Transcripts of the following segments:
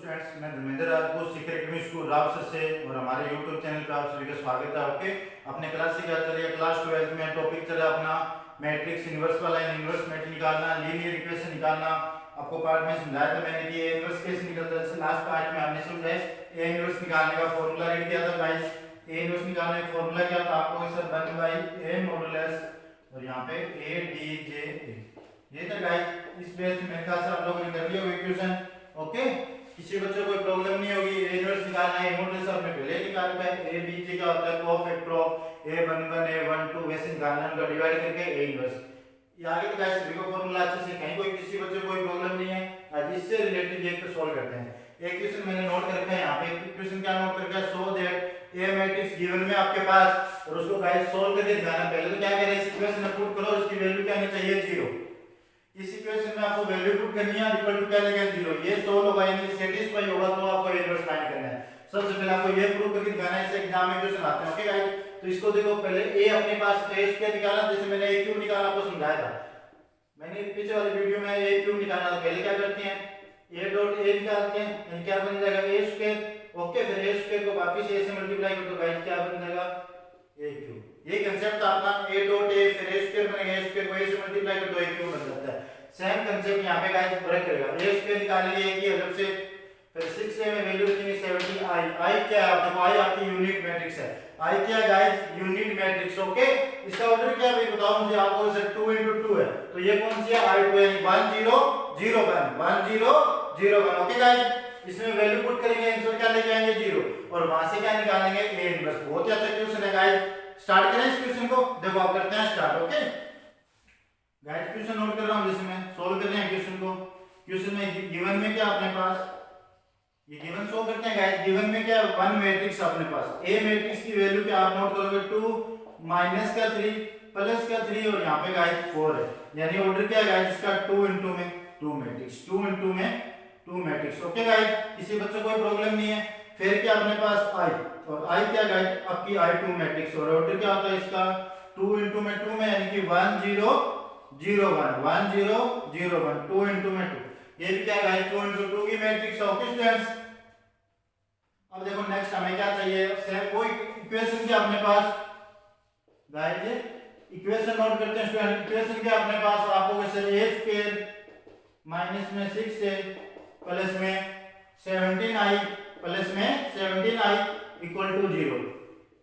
Students, मैं Dharmendra Rajput Sikar academy school Rawsar से और हमारे यूट्यूब चैनल पर आप सभी का स्वागत है। ओके, अपने क्लास से क्या चल रही है, क्लास 12 में टॉपिक चल रहा है अपना मैट्रिक्स, इनवर्स वाला इनवर्स मैट्रिक्स निकालना, लीनियर इक्वेशन निकालना। आपको पार्ट में समझाया था मैंने कि ए इनवर्स कैसे निकलता है। जैसे लास्ट पार्ट में हमने समझाया ए इनवर्स निकालने का फॉर्मूला रेडी किया था गाइस। ए इनवर्स निकालने का फॉर्मूला क्या था आपको, सर 1/a मॉडुलस और यहां पे a d j a, ये था गाइस। इस बेस पे मेरे ख्याल से आप लोगों ने कर लिया होगा इक्वेशन। ओके, किसी बच्चे को कोई प्रॉब्लम नहीं होगी। ए इनवर्स निकालना है, मॉडुलस आपने पहले निकाल लिया है। ए बी जे क्या होता है, कोफैक्टर ऑफ a11 a12 वैसे निकालना, उनका डिवाइड करके ए इनवर्स। ये आगे तो गाइस सभी को फार्मूला अच्छे से, कहीं कोई किसी बच्चे को कोई प्रॉब्लम नहीं है। आज इससे रिलेटेड ये सॉल्व करते हैं। एक क्वेश्चन मैंने नोट कर रखा है यहां पे। क्वेश्चन क्या नोट कर रखा है, so that A matrix given में आपके पास, और उसको गाइस सॉल्व करके दिखाना। पहले तो क्या करें, इस इक्वेशन में पुट करो, इसकी वैल्यू क्या आनी चाहिए 0। इस इक्वेशन में आपको वैल्यू पुट करनी है, इक्वल टू क्या लगेगा 0। ये सोल्व होगा यानी सेटिस्फाई होगा तो आपको इनवर्स फाइंड करना है। सबसे पहले आपको ये प्रूव करके दिखाना है। इस एग्जाम में क्वेश्चन आते हैं। ओके गाइस, तो इसको देखो, पहले a अपने पास a स्क्वायर निकाला, जैसे मैंने a क्यूब निकाला आपको समझाया था। मैंने पीछे वाले वीडियो में a क्यूब निकाला था। पहले क्या करते हैं, a डॉट a निकालते हैं, यानी क्या बन जाएगा a स्क्वायर। ओके, फिर a स्क्वायर को वापस a से मल्टीप्लाई कर दो गाइस, क्या बन जाएगा a क्यूब। ये कांसेप्ट था अपना, a डॉट a फिर a स्क्वायर बनेगा, a स्क्वायर को a से मल्टीप्लाई कर दो a क्यूब बन जाता है। सेम कांसेप्ट यहां पे गाइस फर्क करेगा। a स्क्वायर निकालेंगे a की अलग से, फिर 6a में वैल्यू रखेंगे 70i। i क्या है, देखो i आपकी यूनिट मैट्रिक्स है। i क्या है गाइस, यूनिट मैट्रिक्स। ओके, इसका ऑर्डर क्या है भाई बताओ मुझे, आपको सर 2 * 2 है, तो ये कौन सी है, i2 यानी 1 0 0 1 1 0 0 1। ओके गाइस, इसमें वैल्यू पुट करेंगे, आंसर क्या लेके आएंगे 0, और वहां से क्या निकालेंगे a इनवर्स। बहुत ही अच्छा क्वेश्चन है गाइस। स्टार्ट करें इस क्वेश्चन को, देखो आप करते हैं start. Okay guys, question note कर रहा हूं, जैसे मैं सोल्व कर रहे हैं क्वेश्चन को। क्वेश्चन में गिवन में क्या अपने पास, ये गिवन सोल्व करते हैं गाइस। गिवन में क्या 1 मैट्रिक्स अपने पास, ए मैट्रिक्स की वैल्यू क्या आप नोट करोगे 2 माइनस का 3 प्लस का 3 और यहां पे गाइस 4 है, यानी ऑर्डर क्या है गाइस इसका 2 * में 2 मैट्रिक्स, 2 * में 2 मैट्रिक्स। ओके गाइस, किसी बच्चे को कोई प्रॉब्लम नहीं है। फिर क्या अपने पास i, और i क्या गाइस आपकी i2 मैट्रिक्स, और ऑर्डर क्या होता है इसका 2 * में 2 में, यानी कि 1 0 0 1 1 0 0 1 2 * में 2। ये भी क्या गाइस 2 * 2 की मैट्रिक्स है। ओके स्टूडेंट्स, अब देखो नेक्स्ट हमें क्या चाहिए, सेम कोई इक्वेशन क्या अपने पास गाइस, इक्वेशन नोट करते हैं स्टूडेंट। इक्वेशन क्या अपने पास, आपको कैसे a² माइनस में 6a प्लस में 17i प्लस में 17i इक्वल टू 0,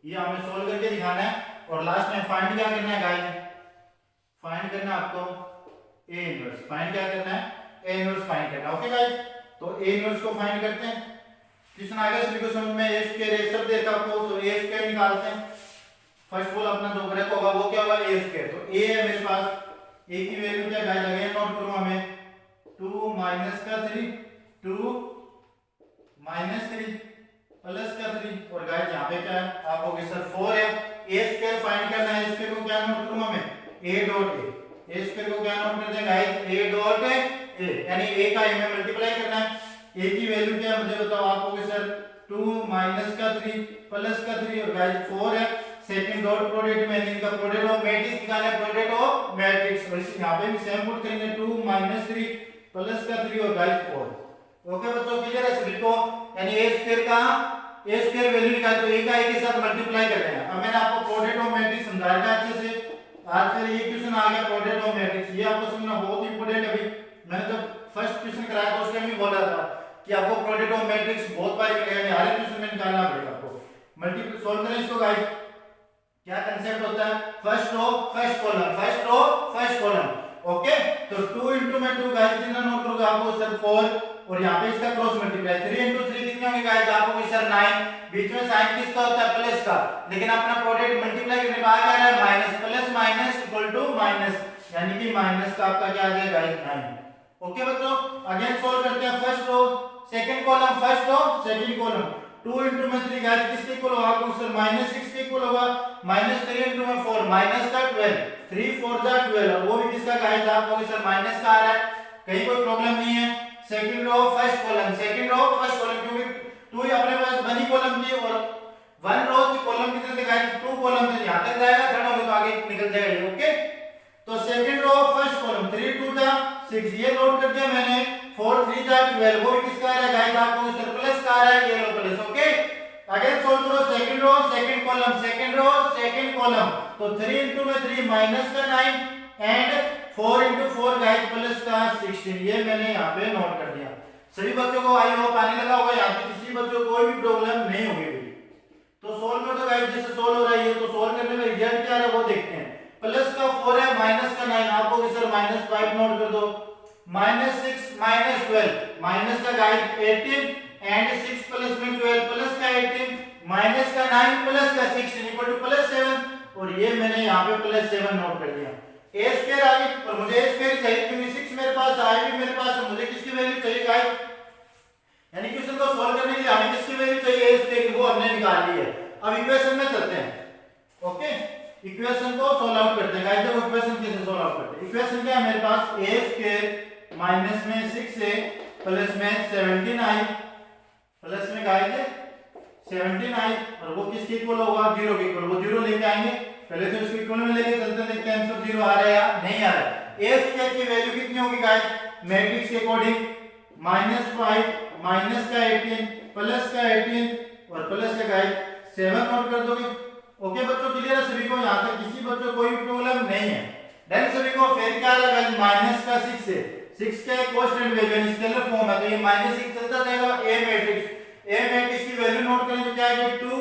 ये हमें सोल्व करके दिखाना है। और लास्ट में फाइंड क्या करना है गाइस, फाइंड करना आपको a इनवर्स। फाइंड क्या करना है, a इनवर्स फाइंड करना। ओके गाइस, तो a इनवर्स को फाइंड करते हैं। क्वेश्चन आ गया सभी को समझ में, a स्क्वायर a सब देखा आपको, तो a स्क्वायर निकालते हैं। फर्स्ट ऑफ ऑल अपना जो ब्रेक होगा वो क्या होगा a स्क्वायर, तो a है मेरे पास, a की वैल्यू क्या गाइस अगेन नोट करूं हमें 2 माइनस का 3 2 माइनस 3 प्लस का 3, और गाइस यहां पे क्या है आपको कि सर 4 है। a स्क्वायर फाइंड करना है, a स्क्वायर को क्या नोट करूं हमें a डॉट a स्क्वायर को क्या नोट करते हैं गाइस a डॉट a, यानी a का a में मल्टीप्लाई करना है। a की वैल्यू क्या है मुझे बताओ आपको कि सर 2 माइनस का 3 प्लस का 3 और गाइस 4 है। सेकंड डॉट प्रोडक्ट में इनका प्रोडक्ट ऑफ मैट्रिक्स निकालना है, प्रोडक्ट ऑफ मैट्रिक्स, और इस यहां पे भी सेम पुट करेंगे 2 माइनस 3 प्लस का 3 और गाइस 4। ओके बच्चों, क्लियर है सभी को, यानी a स्क्वायर का a स्क्वायर वैल्यू निकाल तो a का a के साथ मल्टीप्लाई कर लेना। अब मैंने आपको प्रोडक्ट ऑफ मैट्रिक्स समझाया था अच्छे से। आज फिर ये क्वेश्चन आ गया प्रोडक्ट ऑफ मैट्रिक्स, ये आपको समझना बहुत इंपॉर्टेंट है। अभी मैंने जब फर्स्ट क्वेश्चन कराया था उस टाइम भी बोला था कि आपको प्रोडक्ट ऑफ मैट्रिक्स बहुत बार मिलेगा, हर एक क्वेश्चन में निकालना पड़ेगा आपको। मल्टीपल सॉल्व करें इसको गाइस, क्या कांसेप्ट होता है, first row first column, first row first column. Okay, तो 2 * में 2 गाइस कितना नोट करोगे आपको सर 4, और यहां पे इसका क्रॉस मल्टीप्लाई 3 * 3 कितने होंगे गाइस आपको कि सर 9। बीच में साइन किसका होता है, प्लस का, लेकिन अपना प्रोडक्ट मल्टीप्लाई करने के बाद आ रहा है minus, plus minus equal to minus, यानी कि माइनस का आपका क्या आ जाएगा गाइस 9। ओके बच्चों, अगेन सोल्व करते हैं। First row second column, first row second column, 2 * में 3 गाइस किसके इक्वल होगा आपको सर -6 के इक्वल होगा, -3 * में 4 माइनस का 12, 3 4 जा 12, और वो भी किसका गाइस आपको कि सर माइनस का आ रहा है, कहीं कोई प्रॉब्लम नहीं है। Second row first column, second row first column, क्योंकि 2 ही अपने पास बनी कॉलम थी और 1 रो की कॉलम कितने थे गाइस 2 कॉलम थे, यहां तक जाएगा खड़ा होगा तो आगे निकल जाएगा। ओके, तो सेकंड रो फर्स्ट कॉलम 3 2 जा 6, ये नोट कर दिया मैंने। 4 3 जा 12, वो भी किसका आ रहा है गाइस, आपको सर प्लस का आ रहा है, ये लो प्लस। ओके, अगेन सोल्व करो second row second column, second row second column, तो 3 into में 3 माइनस का 9 एंड 4 into 4 गाइस प्लस का 16, ये मैंने यहाँ पे नोट कर दिया। सभी बच्चों को आई होप आने लगा होगा, यहाँ पे किसी बच्चों को कोई भी प्रॉब्लम नहीं होगी। तो सोल्व कर दो गाइस, जैसे सोल्व हो रहा है ये, तो सोल्व करने में रिजल्ट क्या आ रहा है वो देखते हैं। प्लस का 4 है, माइनस का 9, आपको सर माइनस 5 नोट कर दो, माइनस 6 माइनस 12, माइनस का गाइस 18 एंड 6 प्लस में 12 प्लस का 18 माइनस का 9 प्लस का 16 इक्वल टू प्लस 7, और ये मैंने यहाँ पे प्लस 7 नोट कर दिया। ए स्क्वायर आ गई, और मुझे ए स्क्वायर चाहिए क्योंकि 6 मेरे पास आई भी मेरे पास, मुझे किसकी वैल्यू चाहिए गाइस, यानी क्वेश्चन को सॉल्व करने के लिए हमें किसकी वैल्यू चाहिए, ए स्क्वायर की, वो हमने निकाल ली है। अब इक्वेशन में चलते हैं। ओके, इक्वेशन को सॉल्व आउट करते हैं गाइस। देखो इक्वेशन कैसे सॉल्व आउट करते हैं। इक्वेशन क्या है मेरे पास, ए स्क्वायर माइनस में 6a प्लस में 17i प्लस में गाइस 17i, और वो किसके इक्वल होगा, 0 के इक्वल, वो 0 लेके आएंगे, पहले तो इसको इक्वल में लेके चलते देखते हैं आंसर 0 आ रहा है या नहीं आ रहा है। ए स्क्वायर की वैल्यू कितनी होगी गाइस, मैट्रिक्स के अकॉर्डिंग -5 माइनस का 18 प्लस का 18 और प्लस का गाइस 7 नोट कर दोगे। ओके बच्चों, क्लियर है सभी को, यहाँ तक किसी बच्चों को कोई भी प्रॉब्लम नहीं है। देन सभी को फिर क्या लगा, माइनस का 6 है, 6 का कांस्टेंट वैल्यू यानी स्केलर फॉर्म है, तो ये -6 चलता जाएगा। ए मैट्रिक्स की वैल्यू नोट करें तो क्या आएगा, 2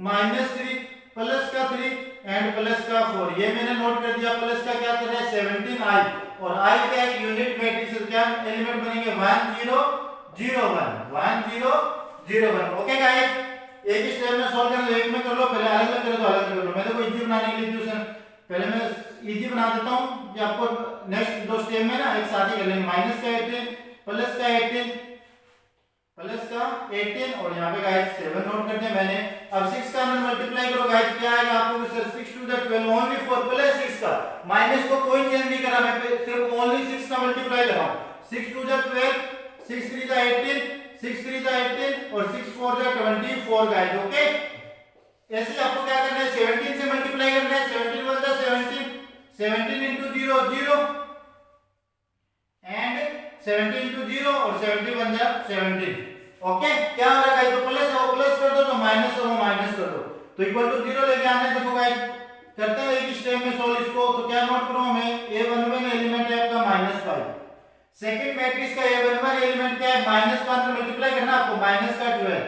-3 प्लस का 3 एंड प्लस का 4, ये मैंने नोट कर दिया। प्लस का क्या कर रहा है 17i, और i का एक यूनिट मैट्रिक्स है, क्या एलिमेंट बनेंगे 1 0 0 1 1 0 0 1। ओके गाइस, एक ही स्टेप में सॉल्व कर लो, एक में कर लो, पहले अलग अलग करो तो अलग कर लो। मैं देखो इजी बनाने के लिए ट्यूशन पहले मैं इजी बना देता हूं कि आपको नेक्स्ट दो स्टेप में ना एक साथ ही कर लेंगे। माइनस का 18 प्लस का 18 प्लस का 18 और यहाँ पे गाइस 7 नोट करते हैं मैंने। अब 6 का अंदर मल्टीप्लाई करो गाइस, क्या आएगा आपको sir 6 to the 12 only 4 plus 6 का, माइनस को कोई चेंज नहीं करा, मैं सिर्फ ओनली 6 का मल्टीप्लाई कर रहा हूं। 6 टू द 12 6 3 द 18 6 3 द 18 और 6 4 द 24 गाइस। ओके, ऐसे आपको क्या करना है, 17 से मल्टीप्लाई करना है, 17 1 द 17 17 into 0 0 एंड 17 into 0 और 70 1 द 17। ओके, क्या हो रहा है गाइस, तो प्लस है वो प्लस कर दो, तो माइनस है वो माइनस कर दो, तो इक्वल टू 0 लेके आना है। देखो गाइस करते हैं एक स्टेप में सोल्व इसको, तो क्या नोट करो हमें, a11 एलिमेंट है आपका -5, सेकंड मैट्रिक्स का a11 एलिमेंट क्या है, -5 में मल्टीप्लाई करना आपको, माइनस का 12,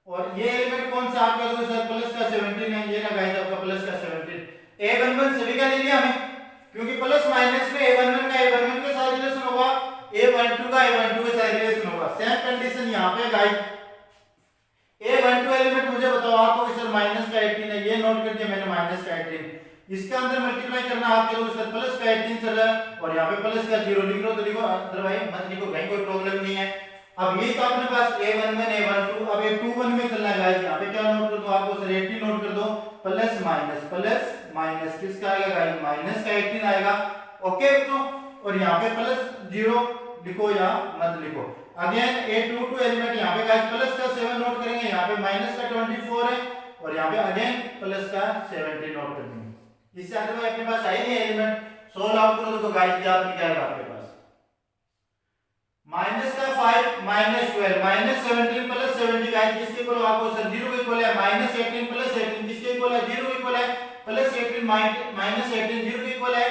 और ये एलिमेंट कौन सा आपका दोगे सर, प्लस का 17 है, ये ना गाइस आपका प्लस का 17। a11 सभी का ले लिया हमें, क्योंकि प्लस माइनस में a11 का a11 के साथ रिलेशन होगा, a12 का a12 के साथ रिलेशन होगा। सेम कंडीशन यहाँ पे गाइस, a12 एलिमेंट मुझे बताओ आपको कि सर माइनस का 18 है, ये नोट कर दिया मैंने माइनस का 18, इसके अंदर मल्टीप्लाई करना आपके लोग सर प्लस का 18 चल रहा है, और यहाँ पे प्लस का 0 लिख लो तो लिखो, अदरवाइज मत लिखो, कहीं कोई प्रॉब्लम नहीं है। अब ये तो अपने पास a11 a12, अब a21 में चलना है गाइस, यहाँ पे क्या नोट कर दो आपको सर 18 नोट कर दो, प्लस माइनस किसका आएगा गाइस, माइनस का 18 आएगा। ओके तो, और यहाँ पे प्लस 0 लिखो या मत लिखो। अगेन a22 एलिमेंट यहाँ पे गाइस प्लस का 7 नोट करेंगे, यहाँ पे माइनस का 24 है, और यहाँ पे अगेन प्लस का 17 नोट करेंगे। इससे आगे अपने पास आई नहीं एलिमेंट, सोल्व आउट करो तो गाइस क्या आएगा आपके पास, माइनस का 5 माइनस 12 माइनस 17 प्लस 70 गाइस किसके इक्वल आपको सर 0 के इक्वल है, माइनस 18 प्लस 18 किसके इक्वल है, 0 के इक्वल है, प्लस 18 माइनस 18 0 के इक्वल है,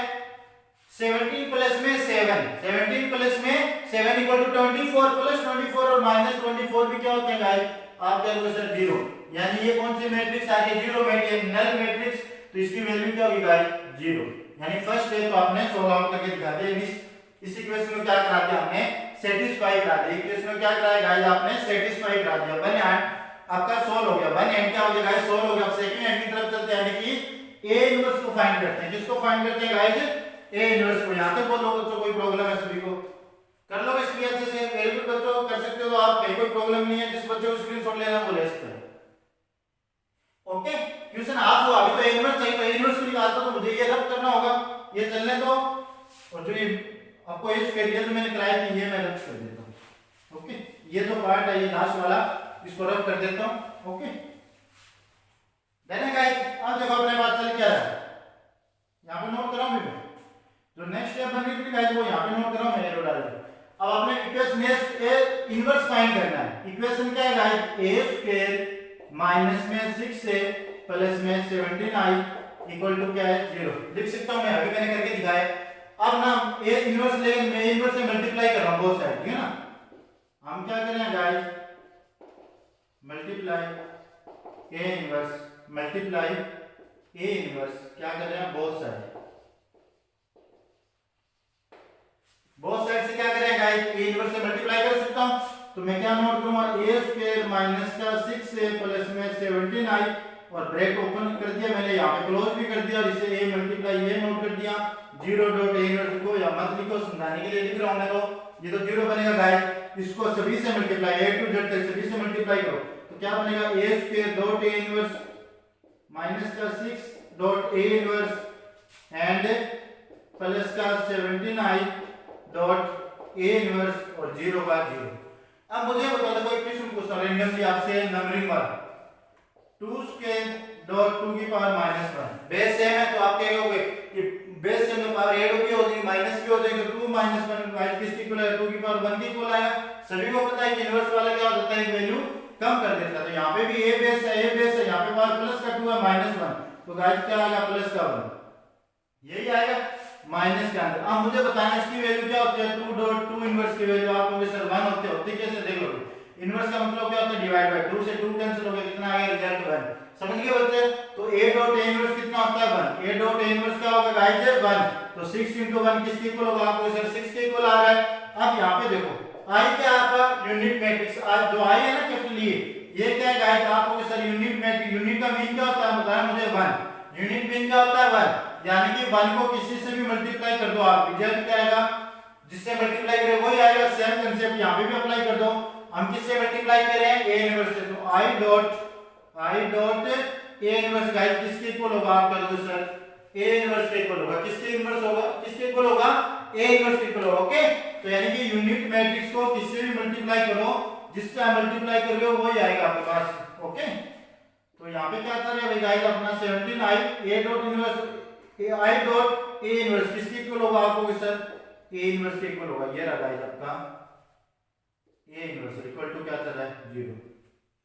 17 प्लस में 7 17 प्लस में 7 इक्वल टू 24 प्लस 24 और माइनस 24 भी क्या होते हैं गाइस, आप क्या लोगे सर 0, यानी ये कौन सी मैट्रिक्स आ रही है, 0 मैट्रिक्स, नल मैट्रिक्स, तो इसकी वैल्यू क्या होगी गाइस 0। यानी फर्स्ट स्टेप तो आपने सोल्व आउट करके दिखा दिया। इस इक्वेशन में क्या करा दिया हमने, सेटिस्फाई करा दिया। इक्वेशन में क्या कराया गाइस आपने, सेटिस्फाई करा दिया। वन एंड आपका सोल्व हो गया, वन एंड क्या हो गया गाइस, सोल्व हो गया। अब सेकंड एंड की तरफ चलते हैं, यानी कि ए इनवर्स को फाइंड करते हैं। किसको फाइंड करते हैं गाइस, ए इनवर्स को। यहां तक बोलो बच्चों, कोई प्रॉब्लम है सभी को, कर लो इसलिए अच्छे से, वेरी गुड बच्चों, कर सकते हो तो आप, कोई प्रॉब्लम नहीं है। जिस बच्चे को स्क्रीनशॉट लेना वो ले सकते हैं। ओके, क्वेश्चन आप हुआ, अभी तो ए इनवर्स चाहिए, तो ए इनवर्स को निकालता तो मुझे ये रब करना होगा, ये चलने दो, और जो ये आपको इस करियर में मैंने कराया थी ये मैं रब कर देता हूं। ओके, ये जो पार्ट है ये लास्ट वाला, इसको रब कर देता हूं। ओके, देन गाइस अब देखो अपने पास चल क्या रहा है, यहां पे नोट कराऊं मैं, जो नेक्स्ट स्टेप बन रही थी गाइस वो यहां पे नोट कराऊं मैं, एरो डाल दूं। अब आपने इक्वेशन ए इनवर्स फाइंड करना है। इक्वेशन क्या है गाइस, ए स्क्वायर माइनस में 6a प्लस में 17i इक्वल टू क्या है 0। लिख सकता हूं मैं, अभी मैंने करके दिखाया। अब ना ए इनवर्स लेके मैं ए इनवर्स से मल्टीप्लाई कर रहा हूं बोथ साइड, ठीक है ना। हम क्या करें guys, multiply A inverse multiply A inverse क्या कर रहे हैं बोथ साइड। बोथ साइड से क्या करें गाइस, ए इनवर्स से मल्टीप्लाई कर सकता हूं। तो मैं क्या नोट करूंगा, ए स्क्वायर माइनस का 6a प्लस में 17i और ब्रैकेट ओपन कर दिया मैंने, यहाँ पे क्लोज भी कर दिया और इसे a मल्टीप्लाई ये नोट कर दिया। 0 डॉट a इनवर्स लिखो या मत लिखो, समझाने के लिए लिख रहा हूं मैं। तो ये तो 0 बनेगा गाइस, इसको सभी से मल्टीप्लाई a टू z तक सभी से मल्टीप्लाई करो तो क्या बनेगा, a square dot a inverse minus का 6 dot a inverse and plus का 17i डॉट a इनवर्स और 0 का 0। अब मुझे बता दो, कोई क्वेश्चन पूछता हूं रैंडमली आपसे नंबरिंग वाला, 2 स्क्वायर डॉट 2 की पावर माइनस 1 बेस सेम है तो आप क्या कहोगे कि बेस सेम तो पावर ऐड भी हो जाएगी माइनस भी हो जाएगी, तो 2 माइनस 1 गाइस किसके इक्वल है, 2 की पावर 1 के इक्वल आएगा। सभी को पता है कि इनवर्स वाला क्या हो जाता है, वैल्यू कम कर देता है। तो यहाँ पे भी a बेस है, a बेस है, यहाँ पे पावर प्लस का 2 है माइनस 1, तो गाइस क्या आएगा प्लस का 1, यही आएगा माइनस के अंदर। अब मुझे बताना इसकी वैल्यू क्या होती है, 2 डॉट 2 इनवर्स की वैल्यू आप लोगों सर 1 होते कैसे देख लोगे। इनवर्स का मतलब क्या होता है, डिवाइड बाय 2 से 2 कैंसिल हो गया, कितना आ गया रिजल्ट 1। समझ गए बच्चे। तो a डॉट a इनवर्स कितना होता है 1, a डॉट a इनवर्स क्या होगा गाइस 1, तो 6 * 1 किसके इक्वल होगा, आपको सर 6 के इक्वल आ रहा है। अब यहाँ पे देखो i क्या है आपका यूनिट मैट्रिक्स, आज जो i है ना कैपिटल ये क्या है गाइस, आपको सर यूनिट मैट्रिक्स, यूनिट का मीन क्या होता है बताया मुझे 1, यूनिट मीन क्या होता है 1, यानी कि 1 को किसी से भी मल्टीप्लाई कर दो आप, रिजल्ट क्या आएगा, जिससे मल्टीप्लाई करें वही आएगा। सेम कांसेप्ट यहां पे भी अप्लाई कर दो। हम किससे मल्टीप्लाई कर रहे हैं, a इनवर्स से, तो i dot a inverse guys किसके इक्वल होगा, आप कह दो सर a इनवर्स के इक्वल होगा। किसके इनवर्स होगा, किसके इक्वल होगा, a इनवर्स के इक्वल होगा। ओके, तो यानी कि यूनिट मैट्रिक्स को किससे भी मल्टीप्लाई करो, जिससे आप मल्टीप्लाई कर रहे हो वही आएगा आपके पास। ओके, तो यहाँ पे क्या कर रहे हैं भाई गाइस, अपना 17i a dot inverse i dot a inverse किसके इक्वल होगा, आपको सर a इनवर्स के इक्वल होगा। ये रहा गाइस आपका a इनवर्स इक्वल टू क्या चल रहा है 0।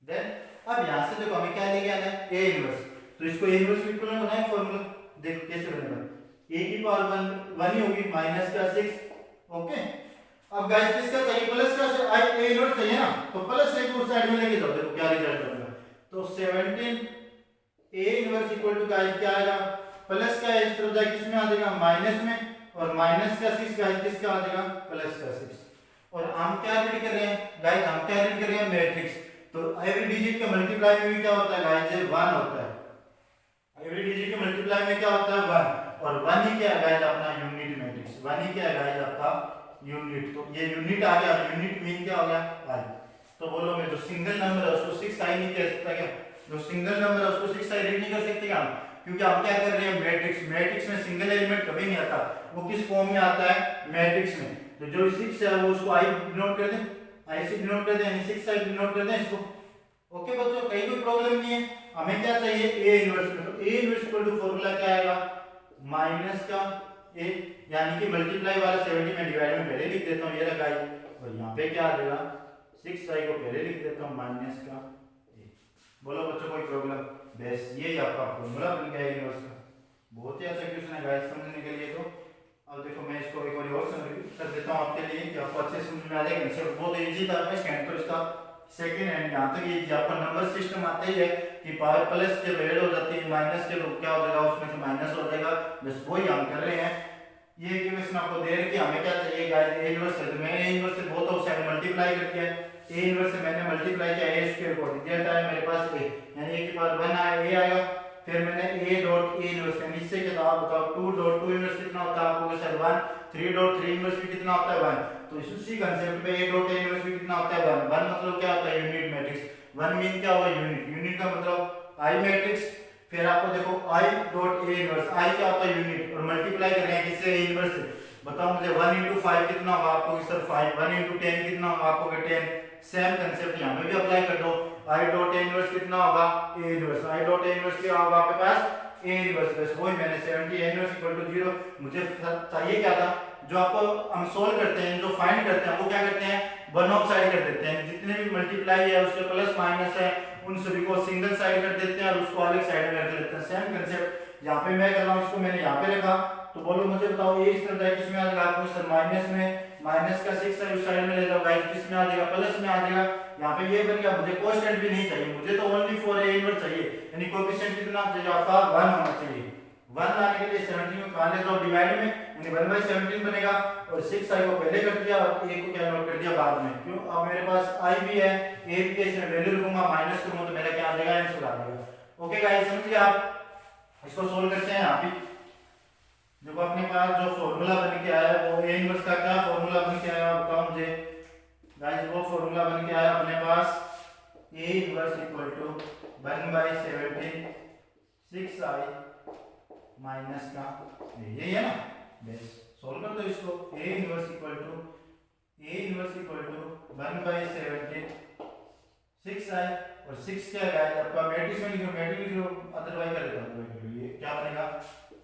देन अब यहां से देखो हमें क्या लेके आना है a इनवर्स, तो इसको a इनवर्स इक्वल में बनाए फार्मूला, देखो कैसे बनेगा, a की पावर 1 ही होगी माइनस का 6। ओके, अब गाइस किसका चाहिए, प्लस का a इनवर्स चाहिए ना, तो प्लस से उस साइड में लेके जाओ, देखो क्या रिजल्ट बनेगा। तो 17 a inverse equal to guys क्या आएगा, प्लस का इस तरफ जाए किसमें आ जाएगा माइनस में, और माइनस का 6 गाइस किसका आ जाएगा प्लस का 6। और हम क्या रीड कर रहे हैं गाइस, हम क्या रीड कर रहे हैं मैट्रिक्स, तो एवरी डिजिट के मल्टीप्लाई में भी क्या होता है गाइस 1 होता है। एवरी डिजिट के मल्टीप्लाई में क्या होता है 1, और 1 ही क्या है गाइस अपना यूनिट मैट्रिक्स, 1 ही क्या है गाइस आपका यूनिट। तो ये यूनिट आ गया, यूनिट मीन क्या हो गया i। तो बोलो मैं जो सिंगल नंबर है उसको 6i नहीं कह सकता क्या, जो सिंगल नंबर है उसको 6i रीड नहीं कर सकते क्या हम, क्योंकि आप क्या कर रहे हैं मैट्रिक्स, मैट्रिक्स में सिंगल एलिमेंट कभी नहीं आता, वो किस फॉर्म में आता है मैट्रिक्स में। तो जो 6 है वो उसको i डिनोट कर दें, i से डिनोट कर दें, यानी 6i डिनोट कर दें इसको। ओके बच्चों, कहीं कोई प्रॉब्लम नहीं है। हमें क्या चाहिए a इनवर्स में, तो a inverse equal to formula क्या आएगा माइनस का a, यानी कि मल्टीप्लाई वाला 70 में डिवाइड में पहले लिख देता हूं, ये रहा गाइस, और यहां पे क्या आ जाएगा 6i को पहले लिख देता हूं माइनस का a। बोलो बच्चों कोई प्रॉब्लम, बस ये आपका फार्मूला बन गया इनवर्स का। बहुत ही अच्छा क्वेश्चन है गाइस समझने के लिए। तो अब देखो मैं इसको एक बार और समझ कर देता हूं आपके लिए कि आपको अच्छे समझ में आ जाए। कंसेप्ट बहुत इजी था, मैं स्टैंड पर इसका सेकंड हैंड यहां तक ये आपका नंबर सिस्टम आता ही है कि पावर प्लस जब ऐड हो जाती है माइनस के क्या हो जाएगा, उसमें से माइनस हो जाएगा, बस वही हम कर रहे हैं। ये क्वेश्चन आपको दे रहे कि हमें क्या चाहिए गाइस a इनवर्स है, तो मैं a इनवर्स से बहुत ऑफ साइड मल्टीप्लाई कर दिया, a इनवर्स से मैंने मल्टीप्लाई किया a स्क्वायर को, रिजल्ट आया मेरे पास a, यानी a की पावर 1 आया a आएगा। फिर मैंने a डॉट a इनवर्स, यानी इससे क्या था आप बताओ 2 डॉट 2 इनवर्स कितना होता है आपको सर 1, 3 डॉट 3 इनवर्स भी कितना होता है 1, तो इसी कांसेप्ट पे a डॉट a इनवर्स भी कितना होता है 1। 1 मतलब क्या होता है यूनिट मैट्रिक्स, 1 मीन क्या हुआ यूनिट, यूनिट का मतलब i मैट्रिक्स। फिर आपको देखो i dot a inverse, i क्या होता है यूनिट, और मल्टीप्लाई कर रहे हैं किससे a इनवर्स से। बताओ मुझे 1 into 5 कितना होगा आपको सर 5, 1 into 10 कितना होगा आपको 10। सेम कांसेप्ट यहां पे भी अप्लाई कर दो, i डॉट a इनवर्स कितना होगा a inverse, i dot a inverse क्या होगा आपके पास a इनवर्स, बस वही मैंने 70 a इनवर्स इक्वल टू 0। मुझे चाहिए क्या था जो आपको हम सोल्व करते हैं, जो फाइंड करते हैं, वो क्या करते हैं, वन ऑफ साइड कर देते हैं। जितने भी मल्टीप्लाई है उसके प्लस माइनस है उन सभी को सिंगल साइड कर देते हैं और उसको अलग साइड में रख लेते हैं। सेम कंसेप्ट यहाँ पे मैं कर रहा हूँ, इसको मैंने यहाँ पे रखा। तो बोलो मुझे बताओ ये इस तरह किसमें आ जाएगा, आपको सर माइनस में, माइनस का 6 है उस साइड में ले जाओ गाइस, किसमें आ जाएगा, प्लस में आ जाएगा। यहाँ पे ये बन गया। मुझे कोएफिशिएंट भी नहीं चाहिए, मुझे तो ओनली फॉर ए इनवर्स चाहिए, यानी कोएफिशिएंट कितना चाहिए आपका 1 होना चाहिए। 1 लाने के लिए 17 को कहां ले जाओ, डिवाइड में, यानी 1/17 बनेगा। और 6 आई को पहले कर दिया और a को क्या नोट कर दिया बाद में। क्यों, अब मेरे पास i भी है, a भी है, इसमें वैल्यू रखूंगा, माइनस करूंगा तो मेरा क्या आ जाएगा, आंसर आ जाएगा। ओके गाइस, समझ गए आप। इसको सोल्व करते हैं। यहाँ पे देखो अपने पास जो फॉर्मूला बन के आया है वो a इनवर्स का क्या फॉर्मूला बन के आया, बताओ मुझे गाइस। वो फॉर्मूला बन के आया अपने पास a inverse equal to 1/17 6i minus का यही है ना, बस सोल्व कर दो इसको। a inverse equal to 1/17 6i और 6 क्या है आपका मैट्रिक्स में लिखो, मैट्रिक्स लिखो, अदरवाइज कर देता हूं। ये क्या बनेगा,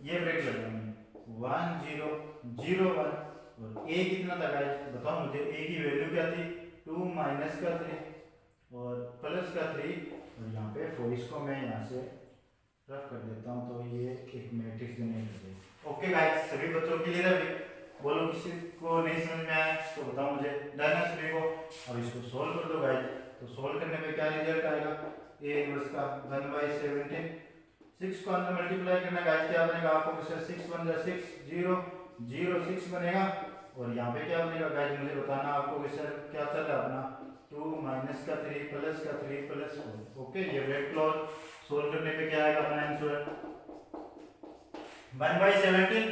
ये ब्रेक लग जाएंगे 1 0 0 1 और a कितना था गाइस, बताओ मुझे। a की वैल्यू क्या थी, 2 माइनस का 3 और प्लस का 3 और यहाँ पे 4। इसको मैं यहाँ से रफ कर देता हूँ तो ये एक मैट्रिक्स जनरेट हो जाएगी। ओके गाइस, सभी बच्चों क्लियर है अभी? बोलो किसी को नहीं समझ में आया तो बताओ मुझे, डन है सभी को? अब इसको सोल्व कर दो गाइस। तो सोल्व करने पे क्या रिजल्ट आएगा, a इनवर्स का 1/17 6 को अंदर मल्टीप्लाई करना गाइस, क्या बनेगा आपको, 6 1 जा 6 0 0 6 बनेगा। और यहाँ पे क्या बनेगा गाइस, मुझे बताना आपको कि सर क्या चल रहा है अपना, 2 माइनस का 3 प्लस का 3 प्लस 4। ओके, ये ब्रैकेट क्लोज। सोल्व करने पे क्या आएगा अपना आंसर 1/17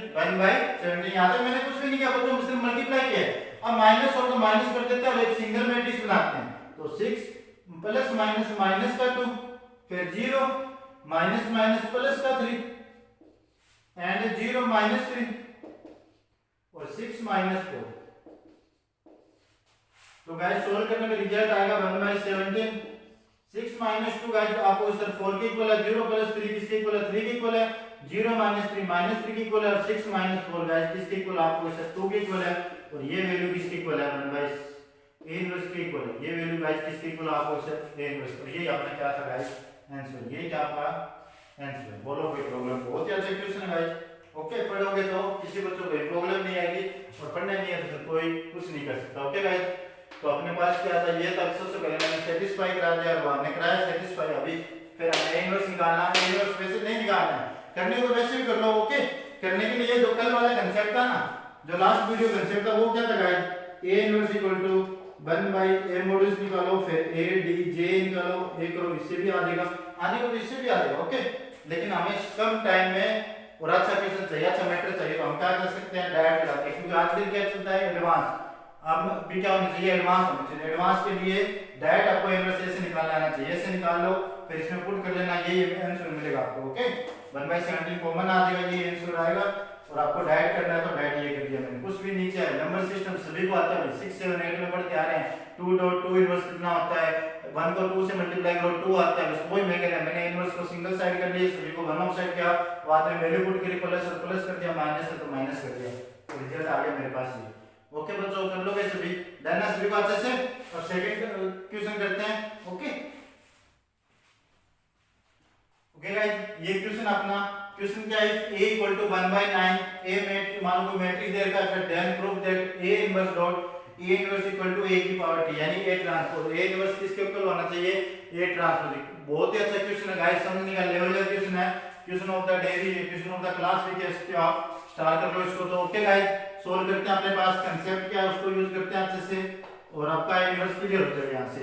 यहाँ तक मैंने कुछ भी नहीं किया बच्चों, सिर्फ मल्टीप्लाई किया। अब माइनस और तो माइनस कर देते हैं और एक सिंगल मैट्रिक्स बनाते हैं। तो 6 प्लस माइनस माइनस का 2 फिर 0 माइनस माइनस प्लस का 3 एंड 0 माइनस 3 और 6 माइनस 4। तो गाइस सोल्व करने का रिजल्ट आएगा 1/17 6 माइनस 2 गाइस आपको सर 4 के इक्वल है, 0 प्लस 3 किसके इक्वल है, 3 के इक्वल है, 0 माइनस 3 माइनस 3 के इक्वल है और 6 माइनस 4 गाइस किसके इक्वल आपको सर 2 के इक्वल है। और ये वैल्यू किसके इक्वल है, 1/a इनवर्स के इक्वल है। ये वैल्यू गाइस किसके इक्वल आपको सर a इनवर्स। और ये आपने क्या था गाइस आंसर, ये क्या आपका आंसर। बोलो कोई प्रॉब्लम, बहुत ही अच्छा क्वेश्चन है गाइस। ओके, पढ़ोगे तो किसी बच्चों को प्रॉब्लम नहीं आएगी और पढ़ने नहीं है तो कोई कुछ नहीं कर सकता। ओके गाइस, तो अपने पास क्या था, ये था सबसे पहले मैंने सेटिस्फाई करा दिया और हमने कराया सेटिस्फाई। अभी फिर हमें इनवर्स निकालना है, इनवर्स वैसे नहीं निकालना है, करने को वैसे भी कर लो। ओके, करने के लिए जो कल वाला कांसेप्ट था ना, जो लास्ट वीडियो कांसेप्ट था वो क्या था guys, a inverse equal to 1/a modulus निकालो, फिर a d j निकालो, a करो, इससे भी आ जाएगा, आने को तो इससे भी आ जाएगा। ओके, लेकिन हमें कम टाइम में और अच्छा क्वेश्चन चाहिए, अच्छा मैटर चाहिए, तो हम क्या कर सकते हैं, डायरेक्ट लगाते हैं। क्योंकि आजकल क्या चलता है एडवांस, अब भी क्या होना चाहिए, एडवांस होना चाहिए। एडवांस के लिए डायरेक्ट आपको इनवर्स ऐसे निकालना आना चाहिए, ऐसे निकाल लो फिर इसमें पुट कर लेना, ये आंसर मिलेगा आपको। ओके, 1/17 कॉमन आ जाएगा, ये आंसर आएगा। और आपको डायरेक्ट करना है तो डायरेक्ट ये कर दिया मैंने, कुछ भी नीचे है। नंबर सिस्टम सभी को आता है, 6 7 8 में पढ़ते आ रहे हैं। 2.2 इनवर्स कितना होता है, 1 को 2 से मल्टीप्लाई करो 2 आता है, बस वही मैंने इनवर्स को सिंगल साइड कर लिया, सभी को वन ऑफ साइड किया, बाद में वैल्यू पुट करी, प्लस और प्लस कर दिया, माइनस है तो माइनस कर दिया, तो रिजल्ट आ गया मेरे पास ये। ओके बच्चों, कर लोगे सभी, डन है सभी को अच्छे से। और सेकंड क्वेश्चन करते हैं। ओके ओके गाइस, ये क्वेश्चन अपना क्वेश्चन क्या है, a इक्वल टू 1/9 a मान लो मैट्रिक्स दे रखा है, फिर then prove that a inverse dot a inverse equal to a की पावर t, यानी a ट्रांसपोज। a इनवर्स किसके इक्वल होना चाहिए, a ट्रांसपोज। बहुत ही अच्छा क्वेश्चन है गाइस, समझने का लेवल का क्वेश्चन है, क्वेश्चन ऑफ द डे भी, क्वेश्चन ऑफ द क्लास भी कह सकते हो आप। स्टार्ट कर लो इसको। तो ओके गाइस, सोल्व करते हैं, अपने पास कांसेप्ट क्या है उसको यूज करते हैं अच्छे से, और आपका इनवर्स क्लियर हो जाएगा। यहां से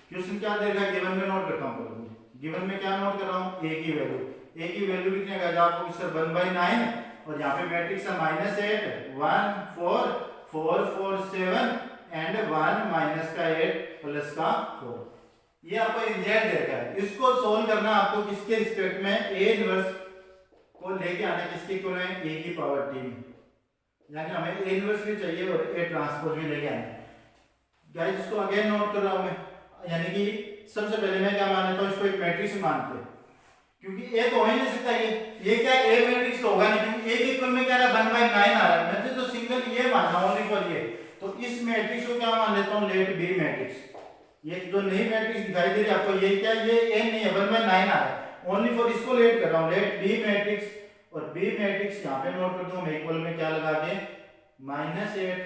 क्वेश्चन क्या दे रखा है, गिवन में नोट करता हूं। गिवन में क्या नोट कर रहा हूं, a की वैल्यू, a की वैल्यू कितने का आपको सर 1/9 और यहां पे मैट्रिक्स है -8 1 4 4 4 7 एंड 1 माइनस का 8 प्लस का 4। ये आपको रिजल्ट दे रखा है, इसको सोल्व करना आपको किसके रिस्पेक्ट में, a इनवर्स को लेके आना किसके इक्वल है, a की पावर t में, यानी हमें a इनवर्स भी चाहिए और a ट्रांसपोज भी लेके आना है। गाइस इसको अगेन नोट कर रहा हूं मैं, यानी कि सबसे पहले मैं क्या मानता हूं, इसको एक मैट्रिक्स मानते हैं, क्योंकि a तो हो ही नहीं सकता, ये क्या a मैट्रिक्स तो होगा नहीं, क्योंकि a के इक्वल में क्या है 1/9 आ रहा है। मुझे तो सिंगल ये मानना ओनली फॉर ये। तो इस मैट्रिक्स को क्या मान लेता हूँ, लेट बी मैट्रिक्स। ये जो नई मैट्रिक्स दिखाई दे रही है आपको, ये क्या, ये n नहीं है, 1/9 आ रहा है, ओनली फॉर इसको लेट कर रहा हूँ, लेट बी मैट्रिक्स। और बी मैट्रिक्स यहाँ पे नोट कर दूं मैं इक्वल में क्या लगा के, -8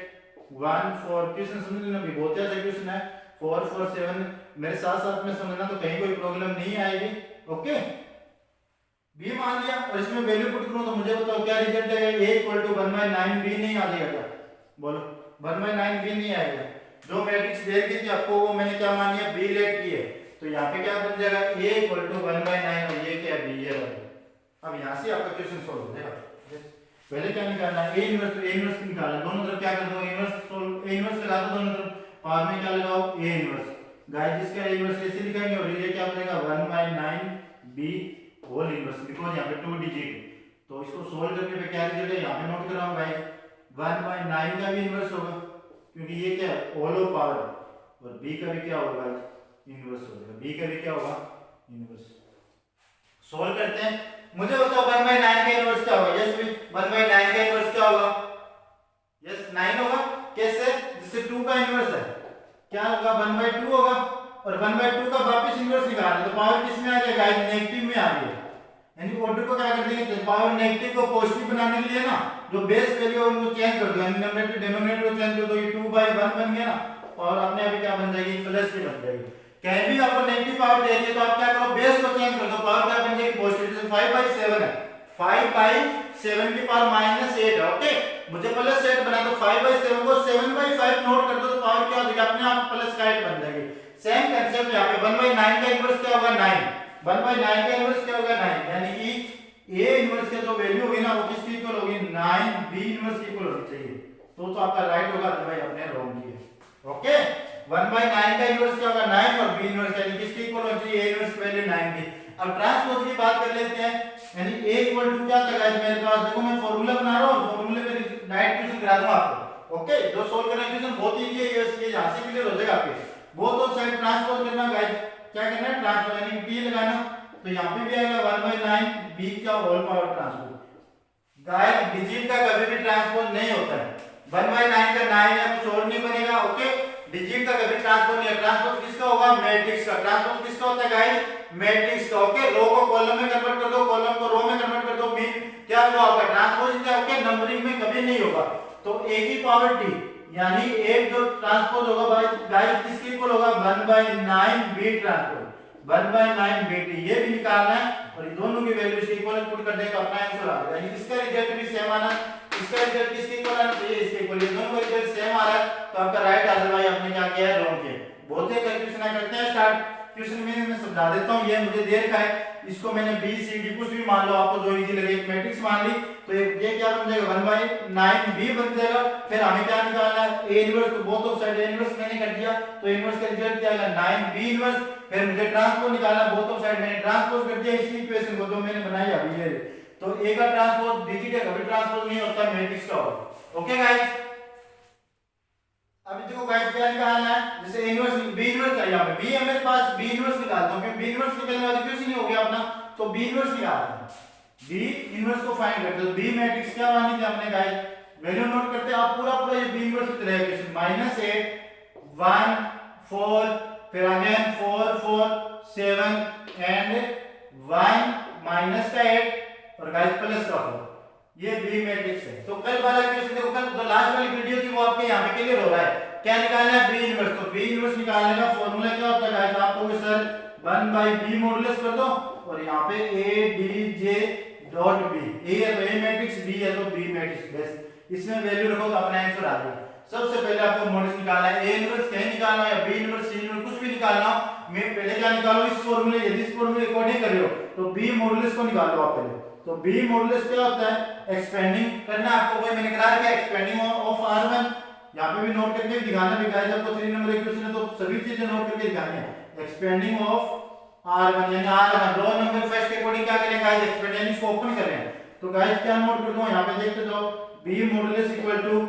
1 4, क्वेश्चन समझ लेना भी, बहुत अच्छा क्वेश्चन है, 4 4 7, मेरे साथ साथ में समझना तो कहीं कोई प्रॉब्लम नहीं आएगी। ओके, बी मान लिया और इसमें वैल्यू पुट करूं तो मुझे बताओ क्या रिजल्ट है, a = 1/9 बी नहीं आ जाएगा क्या, बोलो 1/9 बी नहीं आएगा। जो मैट्रिक्स दे दी थी आपको वो मैंने क्या मान लिया, बी लेट की है, तो यहाँ पे क्या बन जाएगा, a = 1/9 और ये क्या है, बी है। अब यहाँ से आपका क्वेश्चन सॉल्व हो जाएगा। पहले क्या निकालना है, a इनवर्स, तो a इनवर्स निकालना है, दोनों तरफ क्या कर दो, a इनवर्स लगा दो दोनों तरफ, पावर में क्या लगाओ, a इनवर्स। गाइस जिसका a इनवर्स ऐसे लिखेंगे और ये क्या बनेगा 1/9 b होल इनवर्स, बिकॉज़ यहाँ पे 2 डिजिट। तो इसको सोल्व करने पे क्या रिजल्ट है, यहाँ पे नोट कर रहा हूँ गाइस, 1/9 का भी इनवर्स होगा क्योंकि ये क्या है, होल ऑफ पावर, और b का भी क्या होगा, इनवर्स होगा, b का भी क्या होगा, इनवर्स। सोल्व करते हैं, मुझे बताओ 1/9 का इनवर्स क्या होगा, यस 1/9 का इनवर्स क्या होगा, यस 9 होगा। कैसे, जिससे 2 का इनवर्स है क्या होगा, 1/2 होगा, और 1/2 का वापस इनवर्स निकालना, तो पावर किस में आ जाएगा, नेगेटिव में आ रही है, यानी ऑर्डर को क्या कर देंगे, तो पावर नेगेटिव को पॉजिटिव बनाने के लिए ना जो बेस वैल्यू है उनको चेंज कर दो, न्यूमरेटर डिनोमिनेटर को चेंज कर दो, ये 2/1 बन गया ना, और अपने आप क्या बन जाएगी, प्लस की बन जाएगी। कहीं भी आपको नेगेटिव पावर दे दी तो आप क्या करो, बेस को चेंज कर दो, पावर क्या बन जाएगी, पॉजिटिव। जैसे 5/7 है, 5/7 की पावर -8 है, ओके, मुझे +8 बना, तो 5/7 को 7/5 नोट कर दो, तो पावर क्या हो जाएगी, अपने आप प्लस का 8 बन जाएगी। सेम कांसेप्ट यहाँ पे 1/9 का इनवर्स क्या होगा, 9, 1/9 का इनवर्स क्या होगा, 9, यानी कि a इनवर्स की जो वैल्यू होगी ना वो किसकी इक्वल होगी, 9 b इनवर्स की इक्वल होनी चाहिए, तो आपका राइट होगा, अदरवाइज आपने रॉन्ग किया। ओके, 1/9 का इनवर्स क्या होगा, 9, और b इनवर्स यानी किसकी इक्वल होनी चाहिए, a इनवर्स की वैल्यू 9 की। अब ट्रांसपोज की बात कर लेते हैं, यानी a = क्या था गाइस, मेरे पास देखो मैं फार्मूला बना रहा हूं, फार्मूले पे डायरेक्ट क्वेश्चन करा दूंगा आपको। ओके, जो सोल्व करना क्वेश्चन बहुत इजी है, ये यहां से क्लियर हो जाएगा आपके। बोथ ऑफ साइड ट्रांसपोज करना गाइस, क्या करना है, ट्रांसपोज यानी p लगाना, तो यहां पे भी आएगा 1/9 b का whole power transpose. Guys digit का कभी भी ट्रांसपोज नहीं होता है, 1/9 का 9 है, कुछ और नहीं बनेगा। ओके, डिजिट का कभी ट्रांसपोज नहीं है, ट्रांसपोज किसका होगा, मैट्रिक्स का। ट्रांसपोज किसका होता है गाइस, मैट्रिक्स का। ओके, रो को कॉलम में कन्वर्ट कर दो, कॉलम को रो में कन्वर्ट कर दो, मीन क्या होगा आपका ट्रांसपोज क्या, ओके, नंबरिंग में कभी नहीं होगा। तो a की पावर t यानी एक जो ट्रांसपोज होगा गाइस किसके इक्वल होगा, 1/9 b ट्रांसपोज, 1/9 b t, ये भी निकालना है, और ये दोनों की वैल्यू इसके इक्वल पुट कर देगा, अपना आंसर आ जाएगा। यानी इसका रिजल्ट भी सेम आना, इसका रिजल्ट किसके इक्वल आना चाहिए, इसके इक्वल, ये दोनों का रिजल्ट सेम आ रहा है, तो आपका राइट आंसर भाई आपने क्या किया है, रॉन्ग किया। बहुत ही क्वेश्चन करते हैं स्टार्ट, क्वेश्चन में समझा देता हूं, ये मुझे देर का है, इसको मैंने b c d कुछ भी मान लो, आपको जो इजी लगे, मैट्रिक्स मान ली, तो ये क्या बन जाएगा, 1/9 b बन जाएगा। फिर हमें क्या निकालना है, a इनवर्स, तो both of side a inverse मैंने कर दिया, तो इनवर्स का रिजल्ट क्या आएगा, 9 b इनवर्स। फिर मुझे ट्रांसपोज निकालना, बोथ ऑफ साइड मैंने ट्रांसपोज कर दिया इसी इक्वेशन को जो मैंने बनाई अभी, ये तो a का ट्रांसपोज डिजिट का कभी ट्रांसपोज नहीं होता, मैट्रिक्स का होगा। ओके गाइस, अभी देखो गाइस क्या निकालना है, जैसे इनवर्स b इनवर्स है, यहां पे b है मेरे पास, b इनवर्स निकालता हूं, क्योंकि b इनवर्स निकलने वाला क्वेश्चन नहीं हो गया अपना, तो b इनवर्स निकालना है, b इनवर्स को फाइंड करते हैं। b मैट्रिक्स क्या मानी थी हमने गाइस, वैल्यू नोट करते हैं आप, पूरा ये b इनवर्स की तरह है, -8 1 4, फिर अगेन 4 4 7 एंड 1 माइनस का 8 और गाइस प्लस का 4, ये बी मैट्रिक्स है। तो कल वाला क्वेश्चन देखो, कल जो लास्ट वाली वीडियो थी वो आपके यहाँ पे क्लियर हो रहा है, क्या निकालना है, बी इनवर्स। तो बी इनवर्स निकालने का फॉर्मूला क्या होता है गाइस, आपको सर 1/b मॉडुलस कर दो, और यहाँ पे a d j dot b, a है तो a मैट्रिक्स, b है तो b मैट्रिक्स, बस इसमें वैल्यू रखो तो अपना आंसर आ जाएगा। सबसे पहले आपको मॉडुलस निकालना है, a इनवर्स कहीं निकालना है, b इनवर्स, c इनवर्स, कुछ भी निकालना हो, मैं पहले क्या निकालो, इस फॉर्मूले, यदि इस फॉर्मूले अकॉर्डिंग कर रहे हो तो b मॉडुलस को निकालो आप पहले। तो b मॉडुलस क्या होता है, एक्सपेंडिंग करना आपको, कोई मैंने करा रखा है एक्सपेंडिंग ऑफ r1, यहाँ पे भी नोट करके दिखाना भी गाइस, आपको 3 नंबर इक्वेशन है तो सभी चीजें नोट करके दिखानी है। एक्सपेंडिंग ऑफ r1 यानी r1 रो नंबर फर्स्ट के अकॉर्डिंग क्या करेंगे गाइस, एक्सपेंड यानी इसको ओपन कर रहे हैं, तो गाइस क्या नोट कर दो, यहाँ पे देखते जाओ, b modulus equal to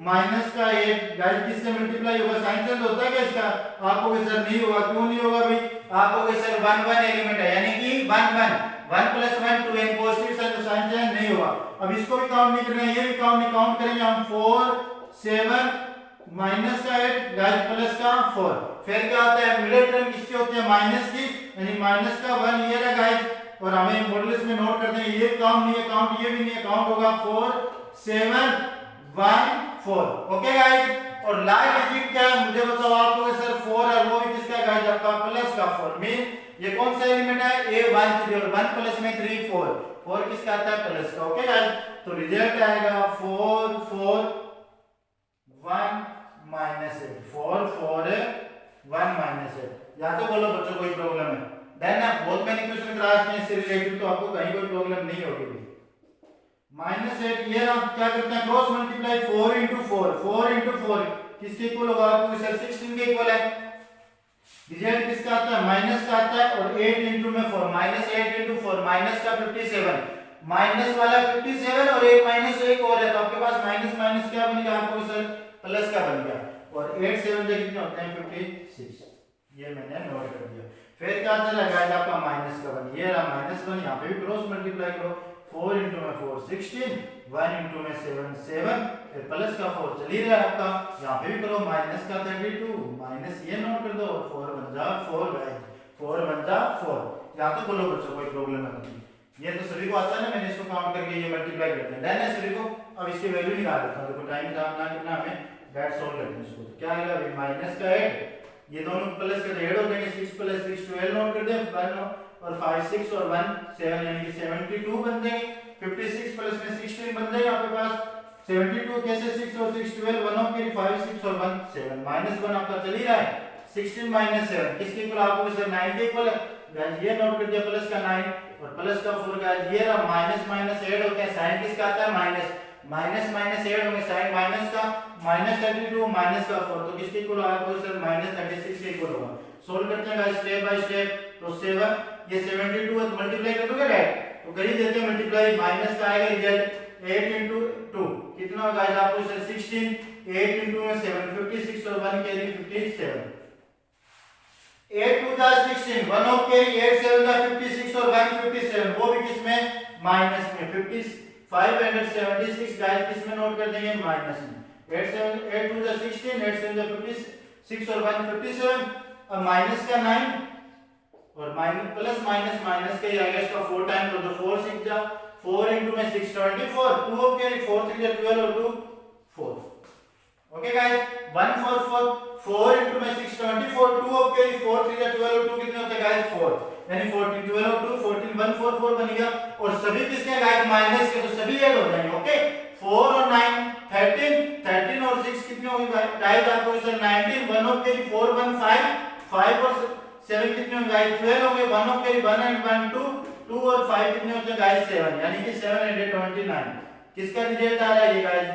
minus का 8, गाइस किससे मल्टीप्लाई होगा, साइन चेंज होता है क्या इसका, आपको सर नहीं होगा, क्यों नहीं होगा भाई, आपको सर 1 1 एलिमेंट है, यानी कि 1 1 1 प्लस 1 2 n पॉजिटिव साइन चेंज नहीं होगा। अब इसको भी काउंट नहीं करना है, ये भी काउंट नहीं, काउंट करेंगे हम 4 7 माइनस का 8 गाइस प्लस का 4। फिर क्या आता है मिडिल टर्म किसकी होती है माइनस की, यानी माइनस का 1 ये रहा गाइस, और हमें मॉडुलस में नोट करते हैं ये काउंट नहीं है, काउंट ये भी नहीं है, काउंट होगा 4 7 1 4। ओके गाइस, और लास्ट डिजिट क्या है मुझे बताओ आपको सर 4 और वो भी किसका गाइस आपका प्लस का 4 मीन ये कौन सा एलिमेंट है a1 3 और 1 प्लस में 3 4 4 किसका आता है प्लस का। ओके गाइस, तो रिजल्ट आएगा 4 4 1 माइनस 8 4 4 1 माइनस 8। यहां तो बोलो बच्चों कोई प्रॉब्लम है देन ना बहुत मैंने क्वेश्चन क्लास में इससे रिलेटेड तो आपको कहीं कोई प्रॉब्लम नहीं होगी। माइनस 8 ये हम क्या करते हैं क्रॉस मल्टीप्लाई 4 into 4 4 into 4 किसके इक्वल होगा आपको सर 16 के इक्वल है। रिजल्ट किसका आता है माइनस का आता है, और 8 into में 4 माइनस 8 into 4 माइनस का 57 माइनस वाला 57 और एक माइनस एक और है तो आपके पास माइनस माइनस क्या बन गया आपको सर प्लस का बन गया, और 8 7 से कितने होते हैं 56, ये मैंने नोट कर दिया। फिर क्या चला गाइस आपका माइनस का 1 ये रहा माइनस 1, यहां पे भी क्रॉस मल्टीप्लाई करो 4 into में 4 16 1 into में 7 7 फिर प्लस का 4 चल ही रहा है आपका, यहां पे भी करो माइनस का 32 माइनस ये नोट कर दो 4 बन जा 4 गाइस 4 बन जा 4। यहां तो बोलो बच्चों कोई प्रॉब्लम नहीं, ये तो सभी को आता है ना, मैंने इसको काउंट करके ये मल्टीप्लाई करते हैं डन है सभी को। अब इसकी वैल्यू निकाल लेता हूं, देखो टाइम खराब ना करना, हमें डायरेक्ट सॉल्व करते हैं इसको। तो क्या आएगा अभी माइनस का 8 ये दोनों प्लस करके ऐड हो जाएंगे 6 प्लस 6 12 नोट कर दे 1 और 5 6 और 1 7 यानी कि 72 बन जाएंगे। 56 प्लस में 16 बन जाएगा आपके पास 72 कैसे 6 और 6 12 1 के 5 6 और 1 7 माइनस 1 आपका चल ही रहा है 16 माइनस 7 किसके इक्वल आपको सर 9 के इक्वल है गाइस, ये नोट कर दिया प्लस का 9 और प्लस का 4 गाइस ये रहा माइनस माइनस ऐड होता है साइन किसका आता है माइनस माइनस माइनस ऐड होंगे साइन माइनस का माइनस 32 माइनस का 4 तो किसके इक्वल आपको सर माइनस 36 के इक्वल होगा। सोल्व करते हैं गाइस स्टेप बाय स्टेप, तो 7 ये 72 है तो मल्टीप्लाई कर दोगे राइट, तो कर ही देते हैं मल्टीप्लाई, माइनस का आएगा रिजल्ट 8 into 2 कितना होगा गाइस आपको सर 16 8 into में 7 56 और 1 कैरी 57 8 2 जा 16 1 ऑफ कैरी 8 7 जा 56 और 1 57 वो भी किसमें माइनस में 576 गाइस किसमें नोट कर देंगे माइनस में 8 7 8 2 जा 16 8 7 जा 56 और 1 57 अब माइनस का 9 और माइनस प्लस माइनस माइनस का ही आएगा इसका 4 टाइम तो 4 6 जा 4 into में 6 24 2 ऑफ कैरी 4 3 जा 12 और 2 4 ओके गाइस 1 4 4 4 into में 6 24 2 ऑफ कैरी 4 3 जा 12 और 2 कितने होते हैं गाइस 4 यानी 14 12 और 2 14 1 4 4 बन गया, और सभी किसके गाइस माइनस के तो सभी ऐड हो जाएंगे। ओके 4 और 9 13 और 6 कितने होंगे गाइस आपको सर 19 1 ऑफ कैरी 4 1 5 5 और 7 कितने होंगे गाइस 12 होंगे 1 ऑफ कैरी 1 and 1 2 2 और 5 कितने होते हैं गाइस 7 यानी कि 729 किसका रिजल्ट आ रहा है ये गाइस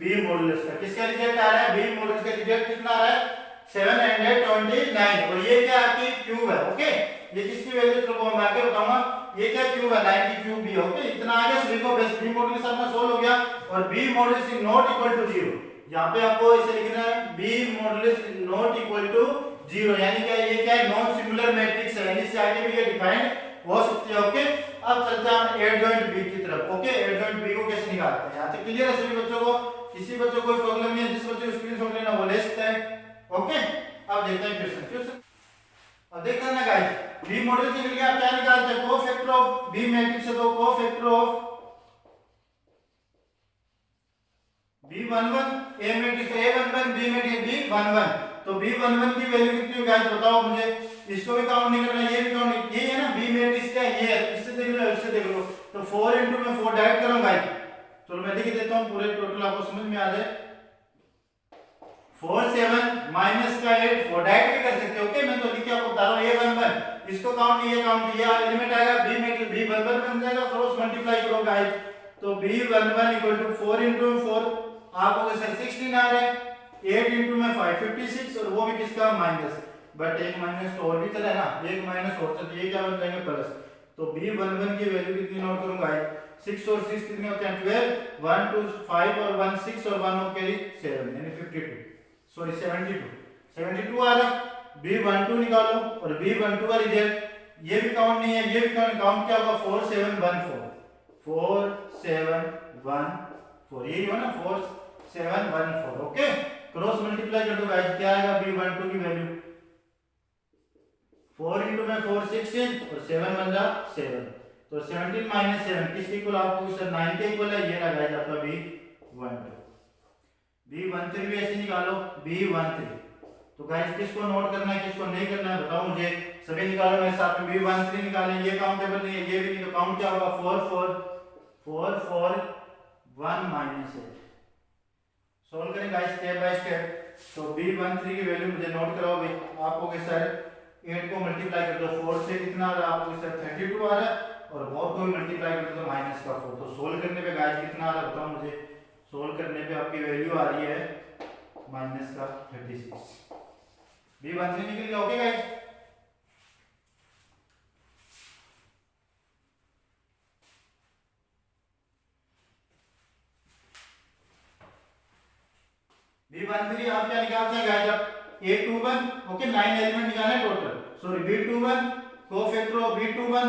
बी मॉडुलस का, किसका रिजल्ट आ रहा है बी मॉडुलस का रिजल्ट कितना आ रहा है 729 और ये क्या आपकी क्यूब है। ओके ये किसकी वैल्यू तो मैं आगे बताऊंगा, ये क्या क्यूब है 9 की क्यूब बी। ओके इतना आ गया सभी को, बस बी मॉडुलस अपना सोल्व हो गया और B modulus is not equal to 0, यहां पे आपको इसे लिखना है B modulus is not equal to 0 यानी क्या ये क्या है नॉन सिंगुलर मैट्रिक्स है, इससे आगे भी ये डिफाइन हो सकती है। ओके अब चलते हैं हम एडजॉइंट बी की तरफ। ओके एडजॉइंट बी को कैसे निकालते हैं, यहां तक क्लियर है सभी बच्चों को, किसी बच्चों को कोई प्रॉब्लम नहीं है, जिस बच्चे को स्क्रीनशॉट लेना वो ले सकता है। ओके अब देखते हैं क्वेश्चन अब देखते हैं ना गाइस बी मॉडुलस के लिए आप क्या निकालते हैं कोफैक्टर ऑफ बी मैट्रिक्स है तो cofactor of b11 a matrix a11 b matrix b11 तो b11 की वैल्यू कितनी है गाइस बताओ मुझे, इसको भी काउंट नहीं करना ये भी काउंट नहीं, ये है ना b मैट्रिक्स क्या ये है, इससे देख लो इससे देख लो तो 4 into में 4 डायरेक्ट करो गाइस, चलो मैं लिख देता हूं पूरे टोटल आपको समझ में आ जाए 4 7 माइनस का 8 4 डायरेक्ट भी कर सकते हो। ओके मैं तो लिख के आपको बता रहा हूं a11 इसको काउंट नहीं, ये काउंट ये एलिमेंट आएगा b मैट्रिक्स b11 बन जाएगा, क्रॉस मल्टीप्लाई करो गाइस तो b11 = 4 into 4 आपको सर 16 आ रहा है 8 into में 5 56 और वो भी किसका माइनस, बट एक माइनस तो और भी चला है ना, एक माइनस और चला, ये क्या बन जाएंगे प्लस, तो b11 की वैल्यू कितनी नोट करूंगा 6 और 6 कितने होते हैं 12 1 2 5 और 1 6 और 1 हो कैरी 7 यानी 52 सॉरी 72 आ रहा b12 निकालो और b12 का रिजल्ट ये भी काउंट नहीं है, ये भी काउंट क्या होगा 4714 4714 यही हो ना 4714 ओके। क्रॉस मल्टीप्लाई कर दो गाइस, क्या आएगा b12 की वैल्यू 4 into में 4 16 और 7 बन जा 7 तो 17 माइनस 7 किसके इक्वल आपको सर 9 के इक्वल है। ये रहा गाइस आपका b13 भी ऐसे निकालो b13। तो गाइस किसको नोट करना है किसको नहीं करना है बताओ मुझे, सभी निकालो मेरे साथ में b13 निकालें। ये काउंटेबल नहीं है, ये भी नहीं, तो काउंट क्या होगा 441 माइनस 8। सॉल्व करें गाइस स्टेप बाय स्टेप। तो b13 की वैल्यू मुझे नोट कराओ भाई, आपको के सर 8 को मल्टीप्लाई कर दो 4 से कितना आ रहा है आपको सर 32 आ रहा है, और 4 को मल्टीप्लाई कर दो माइनस का 4। तो सोल्व करने पे गाइस कितना आ रहा है बताओ मुझे, सोल्व करने पे आपकी वैल्यू आ रही है माइनस का 36। b13 निकल गया ओके गाइस। b13 आप क्या निकालते हैं गाइस, आप a21 ओके 9 एलिमेंट निकालना है total, sorry b21 cofactor of b21